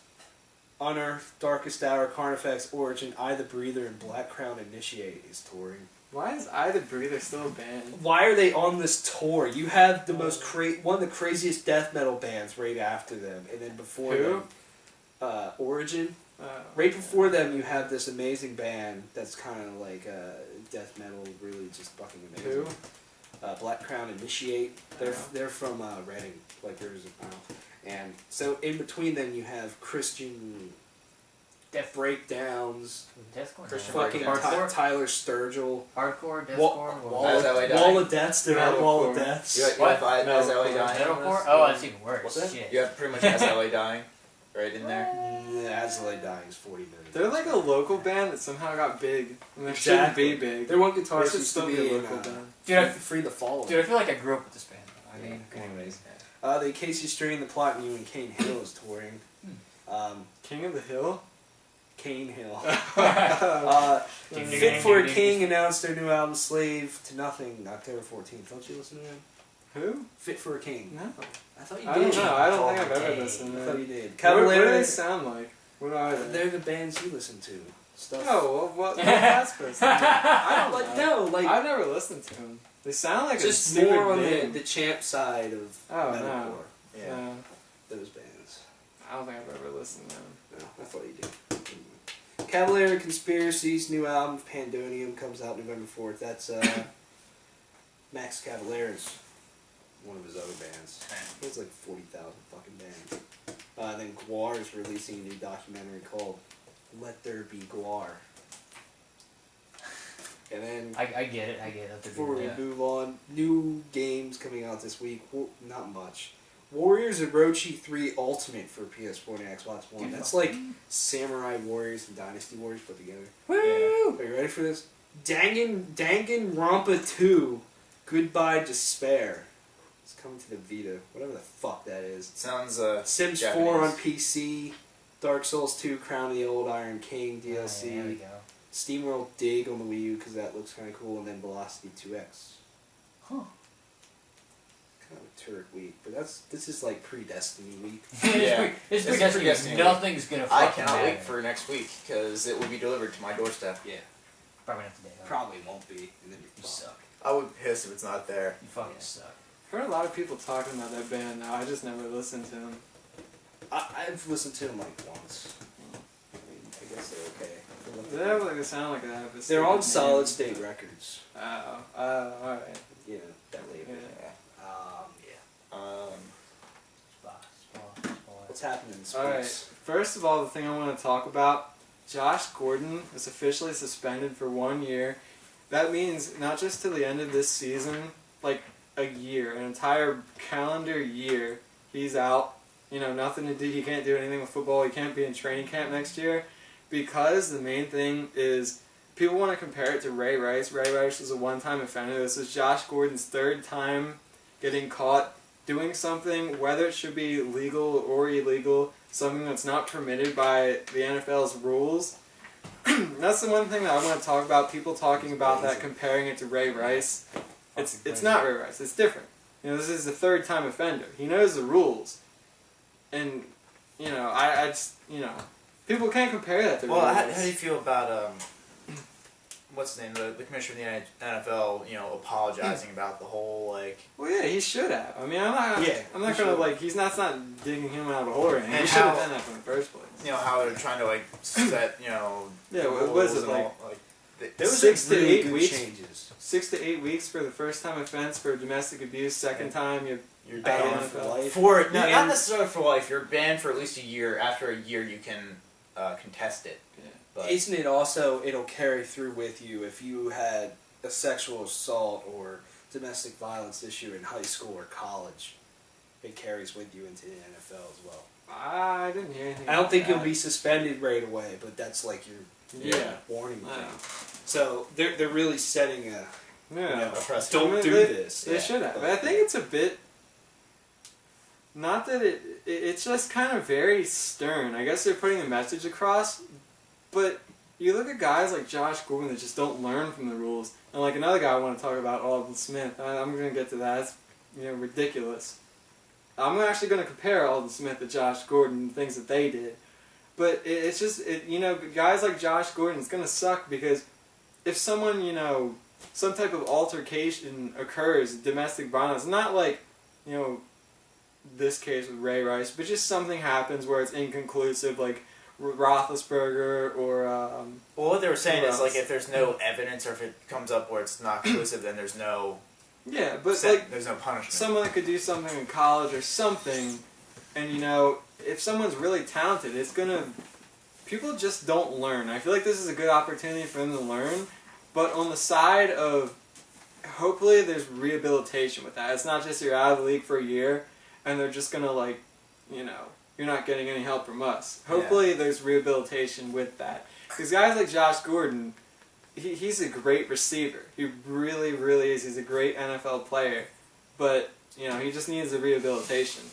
Unearth, Darkest Hour, Carnifex, Origin, I the Breather, and Black Crown Initiate is touring. Why is I the Breather still a band? Why are they on this tour? You have the most one of the craziest death metal bands right after them, and then before Who? them, Origin. Right before them, you have this amazing band that's kind of like death metal, really just fucking amazing. Who? Black Crown Initiate. They're from Reading, like Rivers of Nile. And so in between them, you have Christian Death breakdowns, Deathcore. Christian no. fucking Hardcore. Tyler Sturgill, Hardcore. Deathcore. Wall As LA Dying? of Deaths. They're at Wall of Metalcore. Deaths. You have What? as LA Metalcore. Dying. Metalcore. Oh, that's even worse. What's that? Shit. You have pretty much as LA Dying right in there. As LA Dying is 40 minutes. They're like a local band that somehow got big. And they shouldn't Exactly. be big. Their one They guitarist should used still to be be a in local band. Dude, I- Free the Fall. Dude, I feel like I grew up with this band. I mean, Anyways, the Casey Strain, the Plot, and You and Cane Hill is touring. King of the Hill? Cane Hill. Ding, ding, Fit ding, for a ding, King ding. announced their new album Slave to Nothing October 14th. Don't you listen to them? Who? Fit for a King. No. I thought you I did. don't know. I don't Oh, think I've ever dang. listened to I thought them. you did. What do Cavalier. they sound like? What are they? They're the bands you listen to. Stuff. Oh, well, what's that supposed to mean? I don't like no like I've never listened to them. They sound like a just stupid more on name. the champ side of Oh, metalcore. no. Yeah. No, Those bands. I don't think I've ever listened to them. No, I thought you did. Cavalier Conspiracy's new album Pandonium comes out November 4th. That's Max Cavalier's one of his other bands. He has like 40,000 fucking bands. Then Guar is releasing a new documentary called Let There Be Guar. And then I get it. I get it. before we Yeah. move on, new games coming out this week. Not much. Warriors Orochi 3 Ultimate for PS4 and Xbox One. That's like Samurai Warriors and Dynasty Warriors put together. Woo! Are you ready for this? Danganronpa 2 Goodbye Despair. It's coming to the Vita. Whatever the fuck that is. Sounds Sims Japanese. 4 on PC. Dark Souls 2 Crown of the Old Iron King DLC. There we go. SteamWorld Dig on the Wii U because that looks kind of cool. And then Velocity 2X. Huh. Kind of a Turk week. But this is like pre-Destiny week. Yeah. It's It's predestined. predestined. Nothing's gonna I fucking cannot matter. wait for next week because it will be delivered to my doorstep. Yeah. Probably not today. Huh? Probably won't be. And then You you're fucked. suck. I would be pissed if it's not there. You fucking Yeah. suck. I've heard a lot of people talking about that band now. I just never listened to them. I've listened to them like once. I mean, I guess they're okay. They sound like that. But They're on stupid Solid names. State Records. Alright. You know, that label. Yeah. Yeah. Spot. What's happening in space? Alright. First of all, the thing I want to talk about, Josh Gordon is officially suspended for 1 year. That means not just to the end of this season, like a year, an entire calendar year, he's out. You know, nothing to do. He can't do anything with football. He can't be in training camp next year. Because the main thing is, people want to compare it to Ray Rice. Ray Rice was a one-time offender. This is Josh Gordon's third time getting caught doing something, whether it should be legal or illegal, something that's not permitted by the NFL's rules. That's the one thing that I want to talk about. People talking about that, comparing it to Ray Rice. It's not Ray Rice. It's different. You know, this is the third time offender. He knows the rules. And, you know, I just, you know, people can't compare that to Well, Ray how Rice. do you feel about what's his name, the commissioner of the NFL? You know, apologizing about the whole like. Well, yeah, he should have. I mean, I'm not Yeah, gonna he should. like. He's not digging him out of a hole or anything. He And should have how- done that from the first place. You know how they're trying to like set Yeah, what rules was it and like? all, like Those 6 are to really 8 good weeks? changes. 6 to 8 weeks for the first time offense for domestic abuse. Second time, you're you're out banned of for NFL. life. for no, Yeah. not necessarily for life. You're banned for at least a year. After a year, you can contest it. Yeah. But Isn't it also, it'll carry through with you if you had a sexual assault or domestic violence issue in high school or college. it carries with you into the NFL as well. I didn't hear anything. I don't think about you'll be suspended right away, but that's like your warning Yeah. thing. So they're really setting a Yeah. don't do this. They should have. I think it's a bit. Not that it's just kind of very stern. I guess they're putting the message across, but you look at guys like Josh Gordon that just don't learn from the rules, and like another guy I want to talk about, Aldon Smith. I'm going to get to that. It's ridiculous. I'm actually going to compare Aldon Smith to Josh Gordon, the things that they did, but it's just guys like Josh Gordon, it's going to suck because if someone some type of altercation occurs, domestic violence, not like this case with Ray Rice, but just something happens where it's inconclusive, like Roethlisberger or. Well, what they were saying is like if there's no evidence or if it comes up where it's not conclusive, then there's no. Yeah, but there's no punishment. Someone that could do something in college or something, and if someone's really talented, it's gonna. People just don't learn. I feel like this is a good opportunity for them to learn, but on the side of, hopefully there's rehabilitation with that. It's not just you're out of the league for a year, and they're just gonna you're not getting any help from us. Hopefully there's rehabilitation with that. Because guys like Josh Gordon, he's a great receiver. He really, really is. He's a great NFL player. But, he just needs the rehabilitation.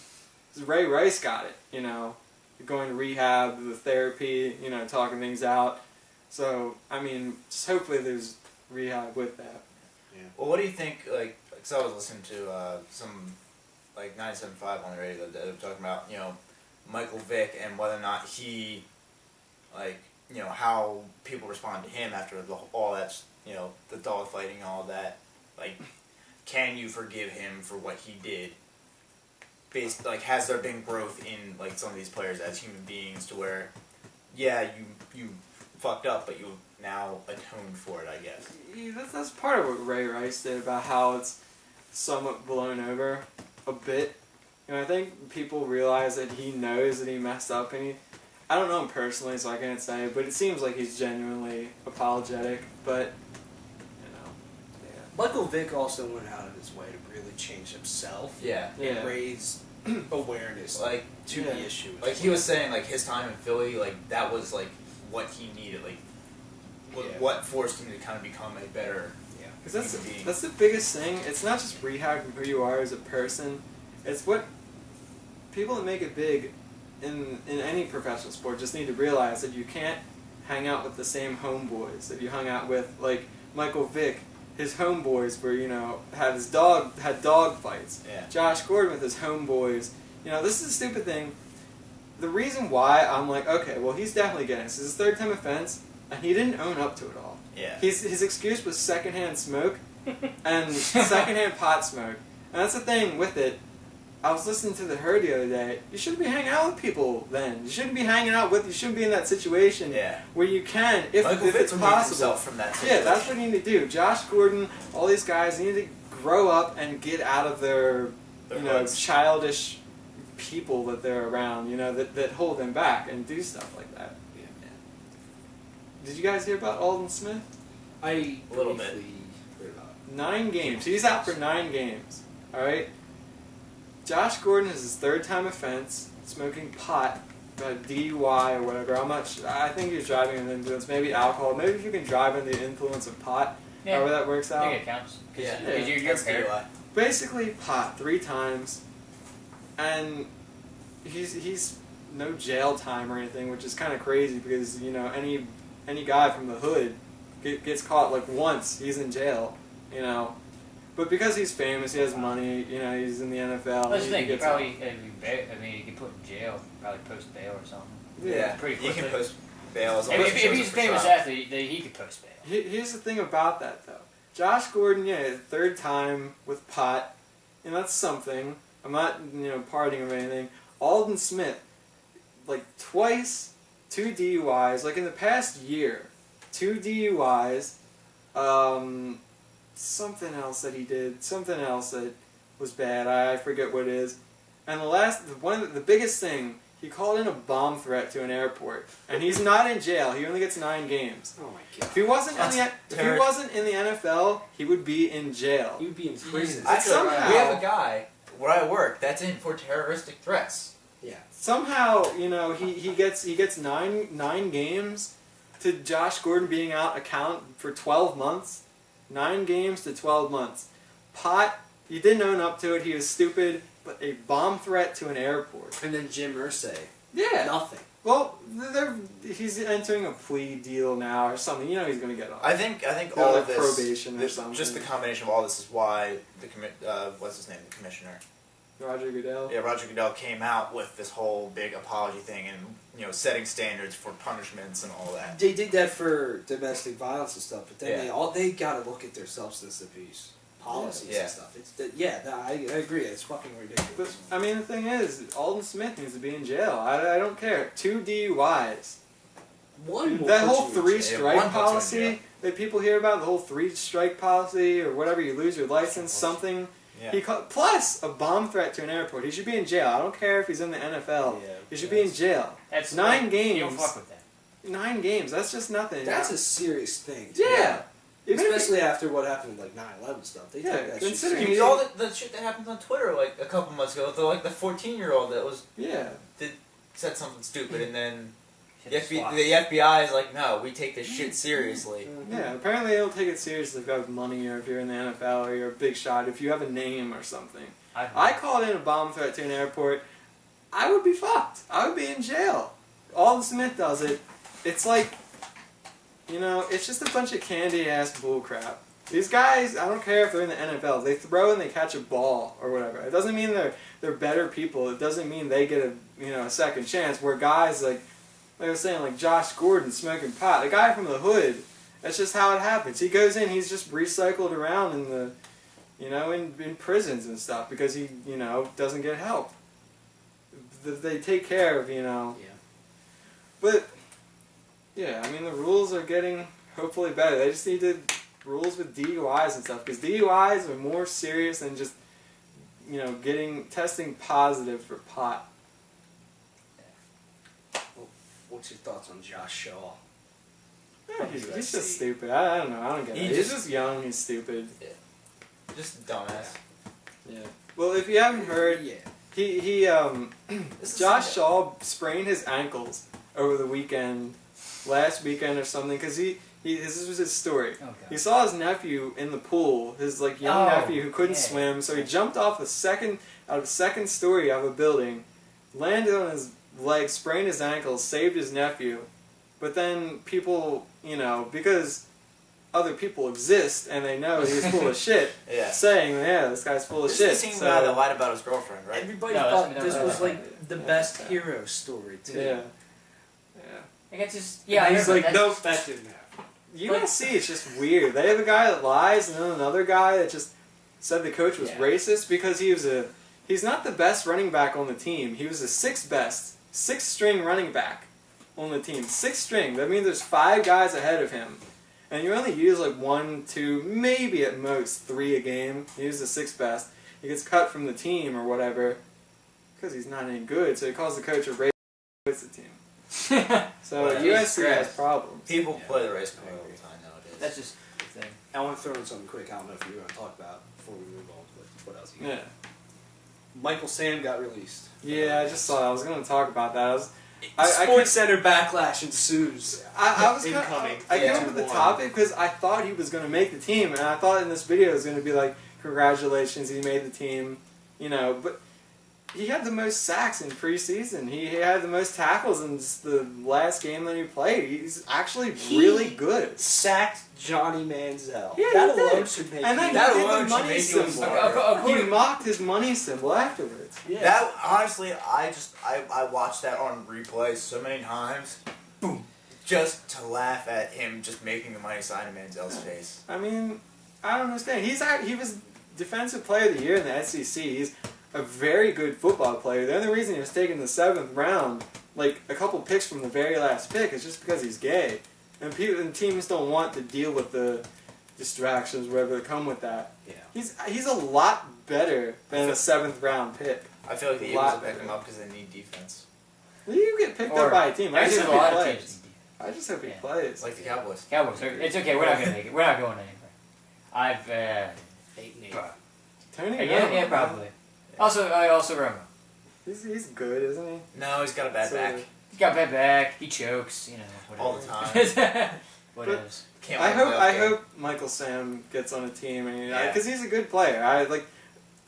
Ray Rice got it, going to rehab, the therapy, talking things out. So, just hopefully there's rehab with that. Yeah. Well, what do you think, because I was listening to some, 97.5 on the radio that they were talking about, Michael Vick and whether or not he, how people respond to him after all that, the dog fighting, all that. Can you forgive him for what he did? Has there been growth in, some of these players as human beings to where, you fucked up, but you now atoned for it, I guess? Yeah, that's part of what Ray Rice did about how it's somewhat blown over a bit. I think people realize that he knows that he messed up, and I don't know him personally, so I can't say, but it seems like he's genuinely apologetic, but, Michael Vick also went out of his way to really change himself. And raise awareness to the issue. He was saying, his time in Philly, that was, what he needed, what forced him to kind of become a better Because human being. That's the biggest thing. It's not just rehabbing who you are as a person, it's what people that make it big in any professional sport just need to realize that you can't hang out with the same homeboys that you hung out with. Like Michael Vick, his homeboys were, had dog fights. Josh Gordon with his homeboys. This is a stupid thing. The reason why I'm like, okay, well, he's definitely getting this. This is his third time offense, and he didn't own up to it all. His excuse was secondhand smoke and secondhand pot smoke. And that's the thing with it. I was listening to The Herd the other day. You shouldn't be hanging out with people then. You shouldn't be hanging out with, you shouldn't be in that situation where you can, if it's possible. From that situation. That's what you need to do. Josh Gordon, all these guys need to grow up and get out of their childish people that they're around, that hold them back and do stuff like that. Did you guys hear about Aldon Smith? A little bit. Heard about 9 games. He's out for 9 games. Alright? Josh Gordon is his third time offense, smoking pot, DUI or whatever. I think he was driving under the influence, maybe alcohol. Maybe if you can drive under the influence of pot, however that works out. I think it counts. Because you're impaired. Basically, pot 3 times, and he's no jail time or anything, which is kind of crazy because, any guy from the hood gets caught once, he's in jail, But because he's famous, he has money, he's in the NFL. That's the thing, he probably, he get put in jail, probably post bail or something. Pretty quickly. He can post bail as long if he's a famous athlete, he could post bail. Here's the thing about that, though. Josh Gordon, third time with pot, that's something. I'm not, partying or anything. Aldon Smith, twice, 2 DUIs, in the past year, 2 DUIs, something else that he did, something else that was bad, I forget what it is. And the biggest thing, he called in a bomb threat to an airport, and he's not in jail. He only gets 9 games. Oh my god! If he wasn't in the NFL, he would be in jail. He would be in prison. Actually, we have a guy. where I work, that's in for terroristic threats. Yeah. Somehow, he gets nine games to Josh Gordon being out account for 12 months. 9 games to 12 months. Pot, he didn't own up to it. He was stupid, but a bomb threat to an airport. And then Jim Irsay. Yeah. Nothing. Well, he's entering a plea deal now or something. He's going to get off. I think all of this, probation or something. just the combination of all this is why the what's his name, the commissioner. Roger Goodell. Yeah, Roger Goodell came out with this whole big apology thing and setting standards for punishments and all that. They did that for domestic violence and stuff, but then they got to look at their substance abuse policies and stuff. I agree. It's fucking ridiculous. But the thing is, Aldon Smith needs to be in jail. I don't care. 2 DUIs. That whole 3-strike policy that people hear about, the whole 3-strike policy or whatever, you lose your license, something. Yeah. Plus a bomb threat to an airport. He should be in jail. I don't care if he's in the NFL. Yeah, he should be in jail. That's 9 games. You don't fuck with that. 9 games. That's just nothing. That's a serious thing. Yeah. Especially after what happened with 9/11 stuff. They take that shit considering You mean all the shit that happened on Twitter a couple months ago, the 14-year-old that was said something stupid, and then the FBI is like, no, we take this shit seriously. Yeah, apparently they don't take it seriously if you have money or if you're in the NFL or you're a big shot, if you have a name or something. I called in a bomb threat to an airport, I would be fucked. I would be in jail. Aldon Smith does it. It's like, it's just a bunch of candy-ass bullcrap. These guys, I don't care if they're in the NFL, they throw and they catch a ball or whatever. It doesn't mean they're better people. It doesn't mean they get a second chance. Where guys like I was saying, like Josh Gordon smoking pot, the guy from the hood, that's just how it happens. He goes in, he's just recycled around in the, in prisons and stuff because he, doesn't get help. They take care of, Yeah. But, the rules are getting hopefully better. They just need to rules with DUIs and stuff because DUIs are more serious than just, testing positive for pot. What's your thoughts on Josh Shaw? Yeah, he's just stupid. I don't know. I don't get it. He's just young. He's stupid. Yeah. Just a dumbass. Yeah. Well, if you haven't heard, Josh Shaw sprained his ankles over the weekend, last weekend or something, because this was his story. Okay. He saw his nephew in the pool, his young nephew who couldn't swim, so he jumped off the second story of a building, landed on his leg, sprained his ankle, saved his nephew, but then people, because other people exist and they know he's full of shit, saying, this guy's full of shit. This is the guy that lied about his girlfriend, right? Everybody thought this was the best hero story, too. Yeah. I guess just, he's like, no, that didn't happen. USC is just weird. They have a guy that lies and then another guy that just said the coach was racist because he's not the best running back on the team. He was the 6th string running back on the team. 6th string. That means there's 5 guys ahead of him. And you only use 1, 2, maybe at most 3 a game. He was the 6th best. He gets cut from the team or whatever because he's not any good. So he calls the coach a racist the team. So USC has problems. People play the race card all the time nowadays. That's just the thing. I want to throw in something quick. I don't know if you were going to talk about before we move on. But what else? Michael Sam got released. Yeah, I just saw that. I was going to talk about that. Sports Center backlash ensues. I was incoming. I came up with the topic because I thought he was going to make the team, and I thought in this video it was going to be like, congratulations, he made the team, but he had the most sacks in preseason. He had the most tackles in the last game that he played. He's actually really good. Sacked Johnny Manziel. Yeah, that alone should make and then that he did alone the money symbol. He mocked his money symbol afterwards. Yeah. That honestly, I watched that on replay so many times, boom, just to laugh at him just making the money sign in Manziel's face. I don't understand. He was defensive player of the year in the SEC. He's a very good football player. The only reason he was taken the 7th round, a couple picks from the very last pick, is just because he's gay. And teams don't want to deal with the distractions, whatever that come with that. Yeah. He's a lot better than a 7th round pick. I feel like the Eagles will pick him up because they need defense. You get picked up by a team. I just hope he plays. I just hope he plays. Like the Cowboys. Cowboys. It's okay. We're not going to make it. We're not going anywhere. 8-8. Tony? Yeah, probably. Also Romo. He's good, isn't he? No, he's got a bad back. He's got bad back. He chokes. You know, whatever. All the time. What But- else? Can't I win a playoff game. hope Michael Sam gets on a team, Yeah. because he's a good player.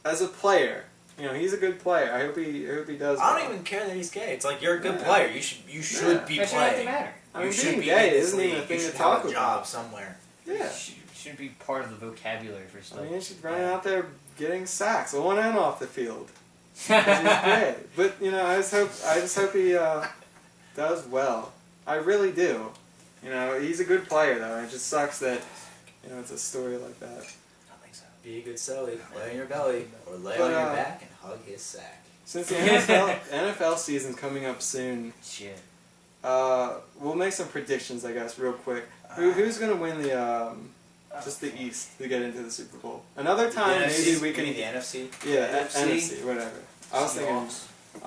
As a player, he's a good player. I hope he does. I well. don't even care that he's gay. It's like you're a good Yeah. player. You should be That shouldn't have to playing. matter. I mean, You should being be gay in this isn't even league. a thing You to should talk have a about. job somewhere. Yeah. Shouldn't be part of the vocabulary for stuff. I mean, he's running out there getting sacks on and off the field. 'Cause he's gay. But I just hope he does well. I really do. He's a good player though. It just sucks that it's a story like that. I don't think so. Be a good Sully. Lay on your belly or lay But, on your back and hug his sack. Since the NFL season's coming up soon, Shit. we'll make some predictions, I guess, real quick. Who's gonna win the just the East to get into the Super Bowl? Another time, maybe we can. You mean the NFC. Yeah, NFC? NFC, whatever. I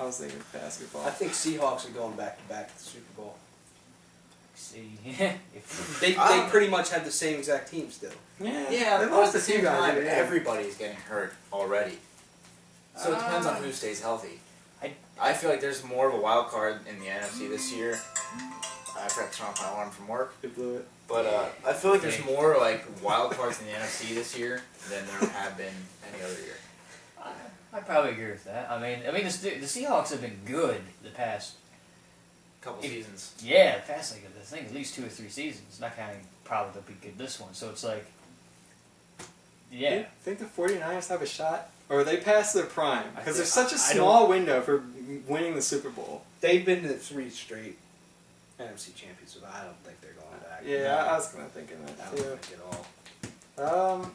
was thinking basketball. I think Seahawks are going back to back to the Super Bowl. See, They pretty much have the same exact team still. Yeah, Yeah, they but lost at the a few same guys. time, yeah. everybody's getting hurt already. So it depends on who stays healthy. I feel like there's more of a wild card in the NFC this year. I forgot to turn off my alarm from work. They blew it. But I feel like there's more like wild cards in the NFC this year than there have been any other year. I probably agree with that. I mean, the Seahawks have been good the past. Couple seasons. Yeah, the past like I think at least 2 or 3 seasons. Not counting probably they'll be good this one. So it's like, yeah. Think the 49ers have a shot? Or are they past their prime? Because there's such a I small window for winning the Super Bowl. They've been to 3 straight NFC champions, but I don't think they're going back. Yeah, No. I was kind of thinking I that don't too. think at all.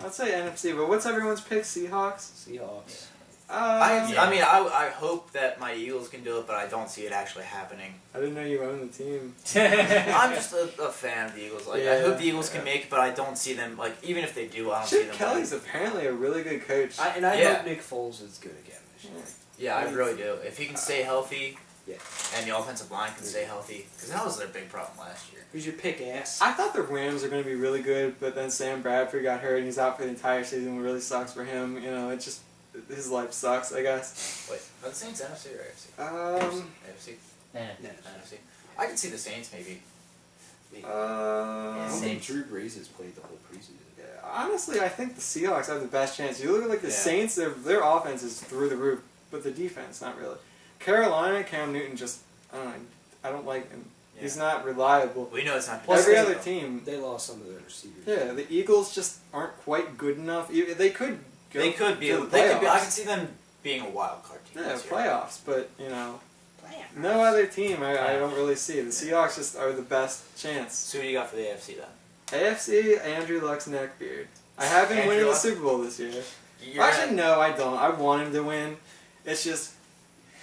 I'd say NFC, but what's everyone's pick? Seahawks? Seahawks. I hope that my Eagles can do it, but I don't see it actually happening. I didn't know you owned the team. I'm just a fan of the Eagles. Like I Yeah, hope the Eagles can yeah. make it, but I don't see them like even if they do, I don't see Chip them. Kelly's apparently a really good coach. I Yeah. hope Nick Foles is good again this year. Yeah, I really do. If he can stay healthy, Yeah. and the offensive line can stay healthy, because that was their big problem last year. Who's your pick, ass? I thought the Rams are going to be really good, but then Sam Bradford got hurt and he's out for the entire season. It really sucks for him. It just his life sucks, I guess. Wait, are the Saints NFC or AFC? AFC. Nah. NFC. I can see the Saints maybe. I don't think Saints. Drew Brees has played the whole preseason. Honestly, I think the Seahawks have the best chance. You look at the Yeah. Saints; their offense is through the roof, but the defense not really. Carolina, Cam Newton just I don't like him. Yeah. He's not reliable. We know it's not. Plus Every they- other team, They lost some of their receivers. yeah, the Eagles just aren't quite good enough. They could go They could be. to the They could be. I playoffs. can see them being a wild card team. Yeah, this year. playoffs, but no other team I don't really see. The Seahawks just are the best chance. So who do you got for the AFC then? AFC, Andrew Luck's neckbeard. I have him Andrew winning the Luck? Super Bowl this year. You're Actually, no, I don't. I want him to win. It's just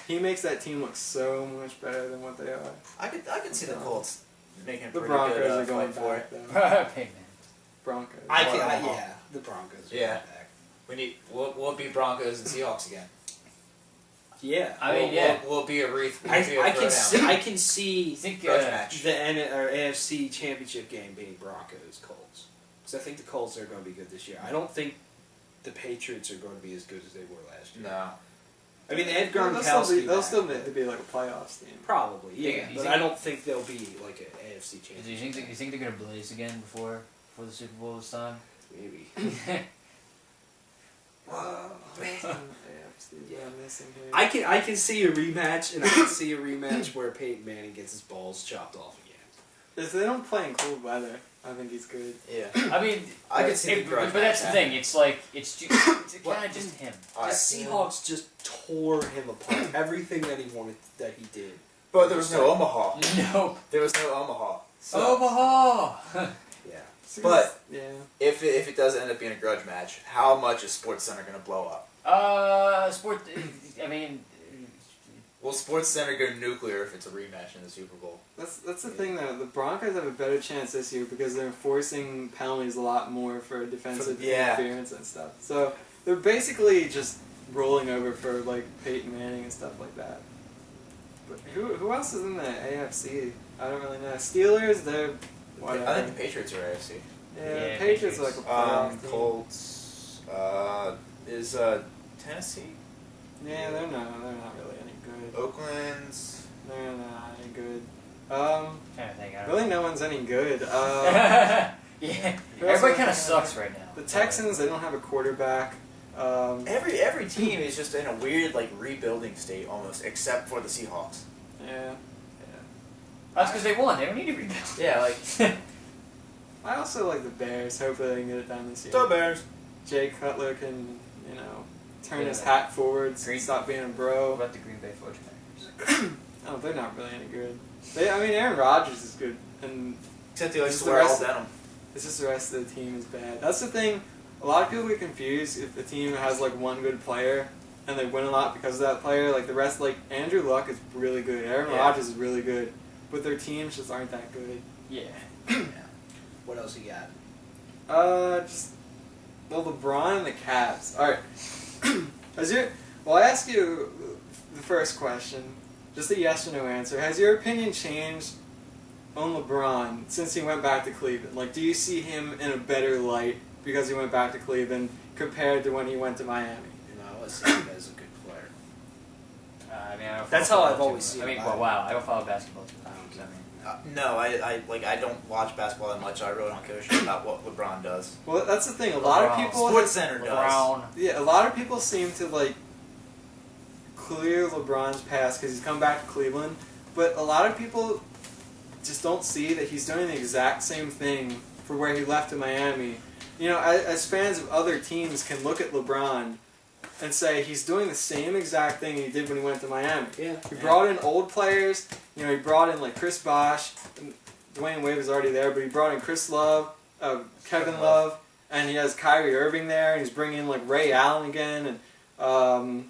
he makes that team look so much better than what they are. I could see the Colts making a The pretty Broncos good are going fight for back it. though. Hey, man. Broncos. Yeah, the Broncos. Are Yeah. going back. We need. We'll beat Broncos and Seahawks again. Yeah. I mean, yeah. We'll be a wreath. I throwdown. can see You think Grudge match. the AFC Championship game being Broncos Colts, because I think the Colts are going to be good this year. I don't think the Patriots are going to be as good as they were last year. No. I mean, Ed They'll Gronkowski. They'll still need to be like a playoffs team. Probably, yeah, You but think- I don't think they'll be like an AFC Do Championship. you think they're gonna blaze again before the Super Bowl this time? Maybe. AFC, yeah, I'm missing here. I can see a rematch, and I can see a rematch where Peyton Manning gets his balls chopped off again. If they don't play in cold weather, I think he's good. Yeah. I mean, I could see the but grudge that's the match thing. It's like it's kind of just him. The Alright. Seahawks just tore him apart. Everything that he wanted, that he did. But there was no Omaha. Nope. There was no Omaha. So Omaha. Yeah. But- yeah, if it does end up being a grudge match, how much is Sports Center going to blow up? Sport. I mean, Will Sports Center go nuclear if it's a rematch in the Super Bowl? that's the thing though. The Broncos have a better chance this year because they're enforcing penalties a lot more for defensive Yeah. interference and stuff. So they're basically just rolling over for like Peyton Manning and stuff like that. But who else is in the AFC? I don't really know. Steelers, they're whatever. I think the Patriots are AFC. Yeah, Yeah, Patriots are like a playoff team. Colts. Is Tennessee. Yeah, they're not really any good. Oakland's. They're not any good. Trying to think. I don't Really, no one's any good. yeah. Everybody kind of sucks right now. The Texans, they don't have a quarterback. Every team is just in a weird like rebuilding state almost, except for the Seahawks. Yeah. That's because they won. They don't need to rebuild. Yeah, like I also like the Bears. Hopefully they can get it done this year. the Bears. Jay Cutler can, turn Yeah. his hat forwards Green- and stop being a What bro. about the Green Bay Fudgemakers? Oh, they're not really any good. Aaron Rodgers is good, and Except he likes Just to the wear all rest- denim. it's just the rest of the team is bad. That's the thing. A lot of people get confused if the team has like one good player and they win a lot because of that player. Like the rest, like Andrew Luck is really good. Aaron Yeah. Rodgers is really good, but their teams just aren't that good. Yeah. What else you got? LeBron and the Cavs. All right. Well, I ask you the first question, just a yes or no answer. Has your opinion changed on LeBron since he went back to Cleveland? Like, do you see him in a better light because he went back to Cleveland compared to when he went to Miami? I always see him as a good player. I mean, I don't That's follow how I've basketball always too seen much. I mean, it. well, wow, I don't follow basketball too much. So, I mean, No, I don't watch basketball that much. I really don't give a shit about what LeBron does. Well, that's the thing. A lot of LeBron. people, Sports Center does. LeBron. yeah, a lot of people seem to like clear LeBron's past because he's come back to Cleveland, but a lot of people just don't see that he's doing the exact same thing for where he left in Miami. As fans of other teams can look at LeBron and say he's doing the same exact thing he did when he went to Miami. Yeah. He brought in old players. He brought in like Chris Bosh. Dwayne Wade was already there, but he brought in Chris Love, Kevin Love, and he has Kyrie Irving there, and he's bringing in like Ray Allen again, and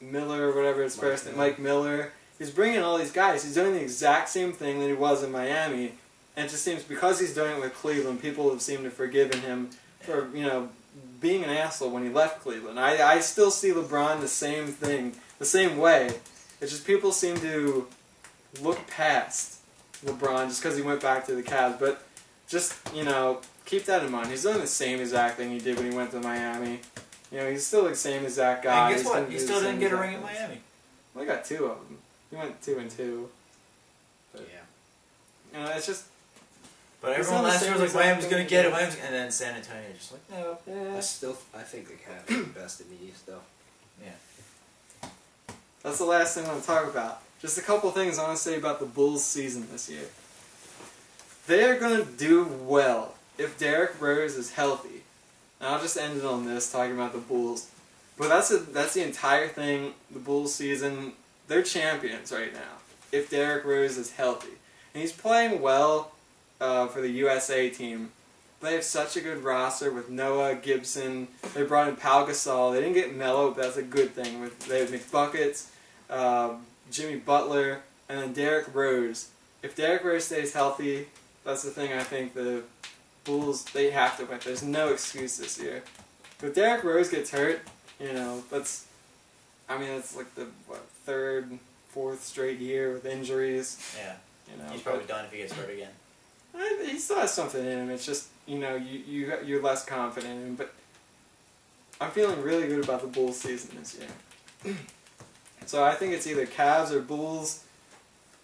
Miller, whatever his first name, Mike Miller. He's bringing all these guys. He's doing the exact same thing that he was in Miami, and it just seems because he's doing it with Cleveland, people have seemed to have forgiven him for being an asshole when he left Cleveland. I still see LeBron the same thing, the same way. It's just people seem to look past LeBron just because he went back to the Cavs. But just, keep that in mind. He's doing the same exact thing he did when he went to Miami. He's still the same exact guy. And guess He's what? gonna He do still the didn't same get a exact ring in things. Miami. Well, he got 2 of them. He went 2-2. Yeah. It's just... But He's everyone on the last year same was like, exact Miami's thing gonna he get did. it, and then San Antonio just like, no. Yeah. I think the Cavs are the best in the East, though. That's the last thing I want to talk about. Just a couple things I want to say about the Bulls' season this year. They are going to do well if Derrick Rose is healthy. And I'll just end it on this, talking about the Bulls. But that's the entire thing. The Bulls' season, they're champions right now if Derrick Rose is healthy. And he's playing well for the USA team. They have such a good roster with Noah, Gibson. They brought in Pau Gasol. They didn't get Melo, but that's a good thing. They have McBuckets, Jimmy Butler, and then Derrick Rose. If Derrick Rose stays healthy, that's the thing I think the Bulls, they have to win. There's no excuse this year. If Derrick Rose gets hurt, it's like the 3rd, 4th straight year with injuries. Yeah. He's but- probably done if he gets hurt again. He still has something in him. It's just, you're less confident in him. But I'm feeling really good about the Bulls season this year. So I think it's either Cavs or Bulls.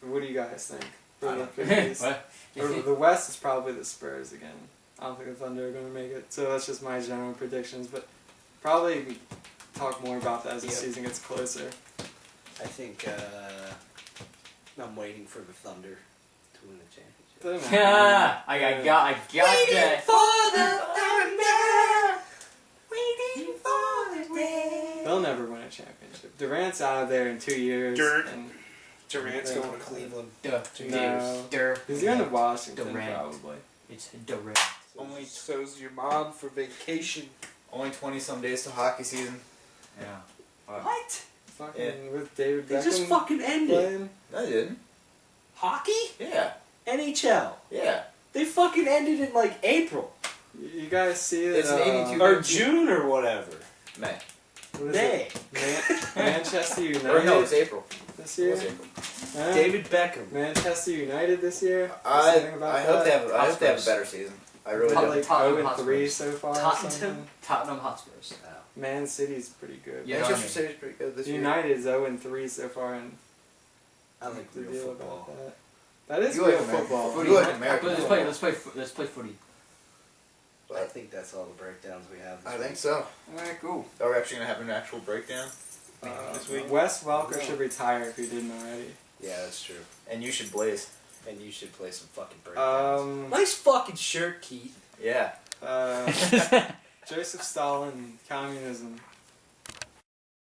What do you guys think? For the East? What? Or the West is probably the Spurs again. I don't think the Thunder are going to make it. So that's just my general predictions. But probably talk more about that as the season gets closer. I think I'm waiting for the Thunder to win the championship. I got that. Waiting for the day. They'll never win a championship. Durant's out of there in 2 years. And Durant's going to Cleveland. No. He's going to Washington, Durant. probably. It's Durant. Only so's your mom for vacation. Only 20-some days to hockey season. Yeah. What? Fucking with David Beckham. They just fucking ended. playing. No, they didn't. Hockey? Yeah. NHL. Yeah. They fucking ended in like April. You guys see that? It's an 82 Or June or whatever. May. What is May. it? Manchester United Or no, it's April. this It year. was April. Huh? David Beckham. Manchester United this year. I Something about hope that? they have a better season. I really They're don't. like Tottenham 0-3 Hotspurs. so far. Or Tottenham, something. Tottenham Hotspurs. Man City's pretty good. Yeah. Manchester City's pretty good this year. United's 0-3 so far, and I like the real deal football. about that. That is You real like American football. football. You like American Let's football. play footy. I think that's all the breakdowns we have. I think so. Alright, cool. Are we actually gonna have an actual breakdown? This week? Wes Welker should retire if he didn't already. Yeah, that's true. And you should blaze. And you should play some fucking breakdowns. Nice fucking shirt, Keith. Yeah. Joseph Stalin, communism.